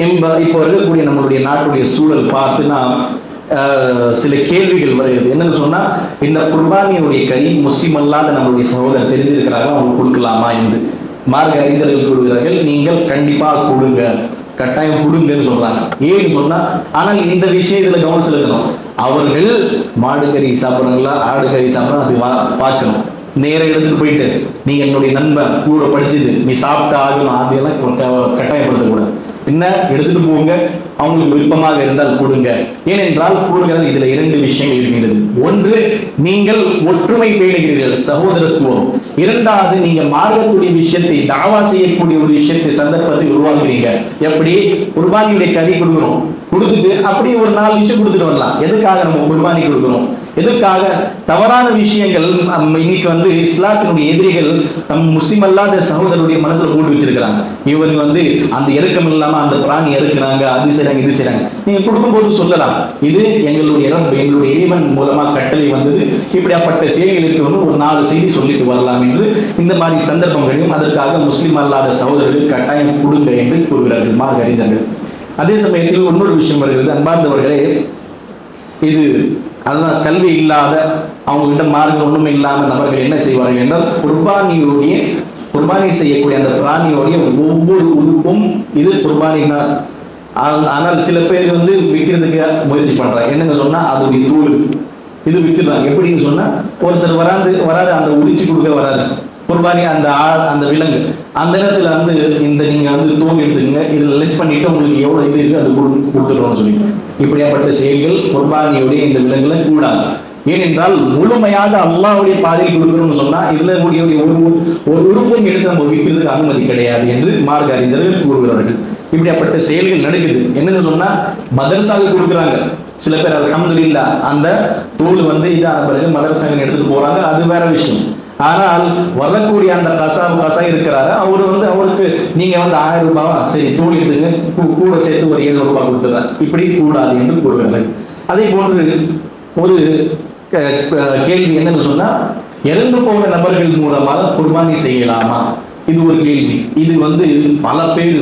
இப்போ இருக்கக்கூடிய நம்மளுடைய நாட்டுடைய சூழல் பார்த்து நாம் சில கேள்விகள் வருகிறது. என்னன்னு சொன்னா, இந்த குர்பானியுடைய கறி முஸ்லிம் அல்லாத நம்மளுடைய சகோதரர் தெரிஞ்சிருக்கிறாங்க, அவங்க கொடுக்கலாமா என்று மார்க்க அறிஞர்கள் கூறுகிறார்கள், நீங்கள் கண்டிப்பாக கொடுங்க, கட்டாயம் கொடுங்கன்னு சொல்றாங்க. ஏன்னு சொன்னா, ஆனால் இந்த விஷயத்துல கவனம் செலுத்தணும். அவர்கள் மாடு கறி சாப்பிட்றாங்களா ஆடு கறி சாப்பிட்றா அது பார்க்கணும். நேரம் எடுத்துட்டு போயிட்டு நீங்க என்னுடைய நண்பன் கூட படிச்சது நீ சாப்பிட்டு ஆகணும் அதெல்லாம் கட்டாயப்படுத்தக்கூடாது. என்ன எடுத்துட்டு போங்க, அவங்களுக்கு விருப்பமாக இருந்தால் கொடுங்க. ஏனென்றால் கூறுகிறார் இதுல 2 விஷயங்கள் இருக்கின்றது. ஒன்று, நீங்கள் ஒற்றுமை பேணுகிறீர்கள், சகோதரத்துவம். இரண்டாவது, நீங்க மார்க்கத்துடைய விஷயத்தை தாவா செய்யக்கூடிய ஒரு விஷயத்தை சந்தர்ப்பத்தை உருவாக்குறீங்க. எப்படி குர்பானியுடைய கறி கொடுக்கணும், கொடுத்துட்டு அப்படியே ஒரு 4 விஷயம் கொடுத்துட்டு வரலாம். எதுக்காக நம்ம குர்பானி கொடுக்கணும், எதுக்காக தவறான விஷயங்கள் இன்னைக்கு வந்து இஸ்லாத்தினுடைய எதிரிகள் நம் முஸ்லிம் அல்லாத சகோதரருடைய மனசுல போட்டு வச்சிருக்கிறாங்க. இவங்க வந்து அந்த இறக்கம் இல்லாம அந்த பிராணி இறக்குறாங்க, அது செய்றாங்க, இது செய்றாங்க. நீங்க கொடுக்கும்போது சொல்லலாம், இது எங்களுடைய எங்களுடைய இறைவன் மூலமா கட்டளை வந்தது, இப்படியாப்பட்ட செய்திகள் இருக்கணும், ஒரு 4 செய்தி சொல்லிட்டு வரலாம் என்று இந்த மாதிரி சந்தர்ப்பங்களையும் அதற்காக முஸ்லிம் அல்லாத சகோதரர்கள் கட்டாயம் கொடுங்க என்று கூறுகிறார்கள் மார்க்க அறிஞர்கள். அதே சமயத்தில் இன்னொரு விஷயம் வருகிறது. அன்பார்ந்தவர்களே, இது அதுதான் கல்வி இல்லாத அவங்க கிட்ட மார்க்கம் ஒண்ணுமே இல்லாம நபர்கள் என்ன செய்வார்கள் என்றால், குர்பானி செய்யக்கூடிய அந்த பிராணியோடைய ஒவ்வொரு உறுப்பும் இது குர்பானி தான். ஆனால் சில பேர் வந்து விற்கிறதுக்கு முயற்சி பண்றாங்க. என்னங்க சொன்னா, அதோடைய தூள் இது விற்கிறாங்க. எப்படின்னு சொன்னா, ஒருத்தர் வராது அந்த உரிச்சு கொடுக்க வராது, குர்பானி அந்த விலங்கு அந்த நேரத்தில் வந்து இந்த நீங்க வந்து தோல் எடுத்துக்கங்க, இதில் லெஸ் பண்ணிட்டு உங்களுக்கு எவ்வளவு இது இருக்கு அது கொடுத்துடுறோம்னு சொல்லி இப்படியாப்பட்ட செயல்கள் குர்பானியுடைய இந்த விலங்குல கூடாது. ஏனென்றால் முழுமையாக அல்லாஹ்வுடைய பாதையில் கொடுக்கணும்னு சொன்னா இதுல கூடிய ஒரு உறுப்பும் எடுத்து நம்ம விற்கிறதுக்கு அனுமதி கிடையாது என்று மார்க்க அறிஞர்கள் கூறுகிறார்கள். இப்படியாப்பட்ட செயல்கள் நடக்குது. என்னன்னு சொன்னா மதரசாவுக்கு கொடுக்குறாங்க. சில பேர் அல்ஹம்துலில்லாஹ் அந்த தோல் வந்து இதான பிறகு மதரசாவுக்கு எடுத்துட்டு போறாங்க, அது வேற விஷயம். ஆனால் வரக்கூடிய அந்த கசா இருக்கிறாரு, அவரு வந்து அவருக்கு நீங்க வந்து 1000 ரூபாவா சரி தோல் எடுத்துங்க, கூட சேர்த்து ஒரு 700 ரூபாய் கொடுத்துறாரு. இப்படி கூடாது என்று கூறுகிறார்கள். அதே போன்று ஒரு கேள்வி என்னன்னு சொன்னா, இறந்து போன நபர்கள் மூலமாக குர்பானி செய்யலாமா? இது ஒரு கேள்வி. இது வந்து பல பேர்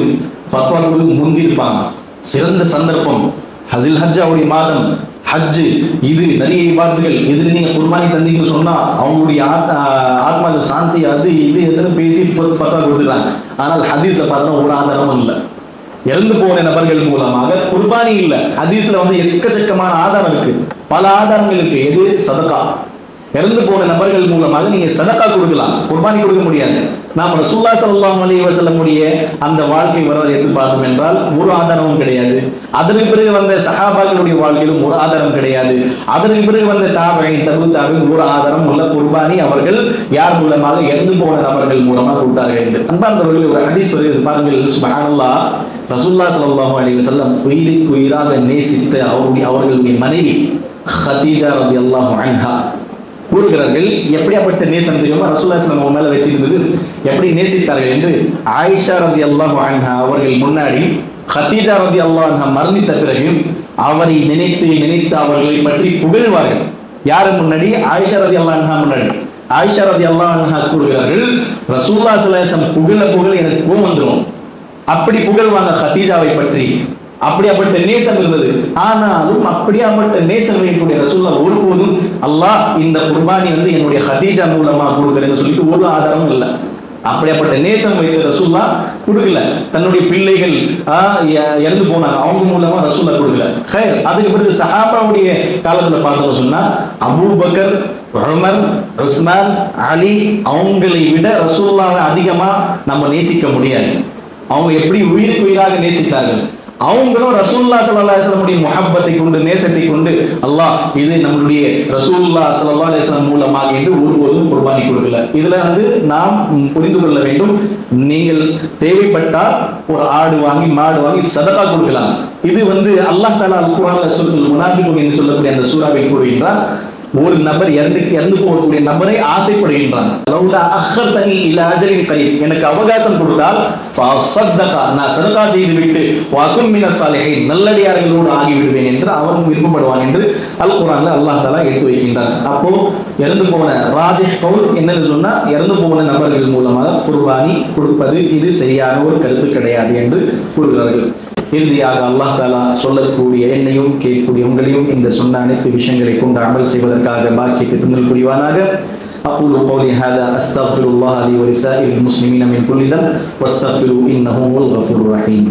ஃபத்வாக்களுக்கு முந்திருப்பாங்க. சிறந்த சந்தர்ப்பம் ஹஜில் ஹஜ்ஜாவுடைய மாதம், ஹஜ்ஜு, இது நிறைய இபாதத்துகள், இதுல நீங்க குர்பானி தந்தீங்கன்னு சொன்னா அவங்களுடைய ஆத்மா சாந்தி அது இது எத்தனை பேசி ஃபத்வா கொடுத்துருக்காங்க. ஆனால் ஹதீஸ்ல பார்த்தா ஒரு ஆதாரமும் இல்லை. இறந்து போன நபர்கள் மூலமாக குர்பானி இல்லை. ஹதீஸ்ல வந்து எக்கச்சக்கமான ஆதாரம் இருக்கு, பல ஆதாரங்கள் இருக்கு. எது? சதகா. இறந்து போன நபர்கள் மூலமாக நீங்க சதகா கொடுக்கலாம், குர்பானி கொடுக்க முடியாது. நாம் ரசூலுல்லாஹி ஸல்லல்லாஹு அலைஹி வஸல்லம் உடைய அந்த வாழ்க்கை வரலாறு எடுத்து பார்த்தோம் என்றால் ஒரு ஆதாரமும் கிடையாது. அதற்கு பிறகு வந்த சஹாபாக்களுடைய வாழ்க்கையிலும் ஒரு ஆதாரம் கிடையாது. அதற்கு பிறகு வந்த தபு ஒரு ஆதாரம் உள்ள குர்பானி அவர்கள் யார் மூலமாக இறந்து போன நபர்கள் மூலமாக கொடுத்தார்கள் என்று. அன்பார்ந்தவர்கள், ஒரு ஹதீஸ் வருகிறது பாருங்கள். சுப்ஹானல்லாஹ், ரசூலுல்லாஹி ஸல்லல்லாஹு அலைஹி வஸல்லம் உயிருக்கு உயிராக நேசித்த அவர்களுடைய மனைவி ஹதீஜா ரலியல்லாஹு அன்ஹா கூறுகிறார்கள். எப்படியாப்பட்ட நேசம் தெரியுமா ரசூலுல்லாஹி ஸல்லல்லாஹு அலைஹி வஸல்லம் மேல வச்சிருந்தது, எப்படி நேசித்தார்கள் என்று. ஆயிஷா ரலியல்லாஹு அன்ஹா அவர்கள் முன்னாடி ஹதீஜா ரலியல்லாஹு அன்ஹா மரணித்த பிறகு அவரை நினைத்து நினைத்து அவர்களை பற்றி புகழ்வார்கள். யாரு முன்னாடி? ஆயிஷா ரலியல்லாஹு அன்ஹா முன்னாடி. ஆயிஷா ரலியல்லாஹு அன்ஹா கூறுகிறார்கள், ரசூலுல்லாஹி ஸல்லல்லாஹு அலைஹி வஸல்லம் புகழ எனக்கு கோபம் வந்துடும். அப்படி புகழ்வாங்க ஹதீஜாவை பற்றி. அப்படியாப்பட்ட நேசம் இருந்தது. ஆனாலும் அப்படியாப்பட்ட நேசம் வைக்கக்கூடிய ரசூலுல்லாஹ் ஒருபோதும் அல்லாஹ் இந்த குர்பானி வந்து என்னுடைய ஹதீஜா மூலமா கொடுக்குறேன்னு சொல்லிட்டு ஒரு ஆதாரமும் இல்லை. அப்படியாப்பட்ட நேசம் வைத்த ரசூலுல்லாஹ் கொடுக்கல. தன்னுடைய பிள்ளைகள் இறந்து போனாங்க, அவங்க மூலமா ரசூலுல்லாஹ் கொடுக்கல. அதுக்கு பிறகு சஹாபாவுடைய காலத்துல பார்த்தோம்னு சொன்னா அபூபக்கர், உமர், உஸ்மான், அலி அவங்களை விட ரசூலுல்லாஹ்வை அதிகமா நம்ம நேசிக்க முடியாது. அவங்க எப்படி உயிருக்கு உயிராக நேசித்தார்கள். அவங்களும் ரசூலுல்லாஹி ஸல்லல்லாஹு அலைஹி வஸல்லம் முஹப்பத்தை கொண்டு நேசத்தை கொண்டு அல்லாஹ் இது நம்மளுடைய ரசூலுல்லாஹி ஸல்லல்லாஹு அலைஹி வஸல்லம் மூலமாக என்று ஒருபோதும் குர்பானி கொடுக்கல. இதுல வந்து நாம் புரிந்து கொள்ள வேண்டும், நீங்கள் தேவைப்பட்டால் ஒரு ஆடு வாங்கி மாடு வாங்கி சதகா கொடுக்கலாம். இது வந்து அல்லாஹ் தஆலா அல் குர்ஆன்ல சூரத்துல் முனாஃபிகூன் என்று சொல்லக்கூடிய அந்த சூராவில் கூறுகின்றார், ஒரு நபர் இறந்து போகக்கூடிய நபரை ஆசைப்படுகின்றான். எனக்கு அவகாசம் கொடுத்தால் நான் சதகா செய்து விட்டு நல்லடியார்களோடு ஆகிவிடுவேன் என்று அவன் விருப்பப்படுவான் என்று அல் குர்ஆன்ல அல்லாஹ் தஆலா எடுத்து வைக்கின்றான். அப்போ இறந்து போன ராஜிஹ் கவுல் என்னன்னு சொன்னா, இறந்து போன நபர்கள் மூலமாக குர்பானி கொடுப்பது இது சரியான ஒரு கருத்து கிடையாது என்று கூறுகிறார்கள். இறுதியாக அல்லாஹ் தஆலா சொல்லக்கூடிய என்னையும் கேட்கக்கூடிய உங்களையும் இந்த சொன்ன அனைத்து விஷயங்களை கொண்டு அமல் செய்வதற்காக பாக்கியத்தை தந்தல் புரிவானாக. أقول قولي هذا أستغفر الله لي ولسائر المسلمين من كل ذنب واستغفروا إنه هو الغفور الرحيم.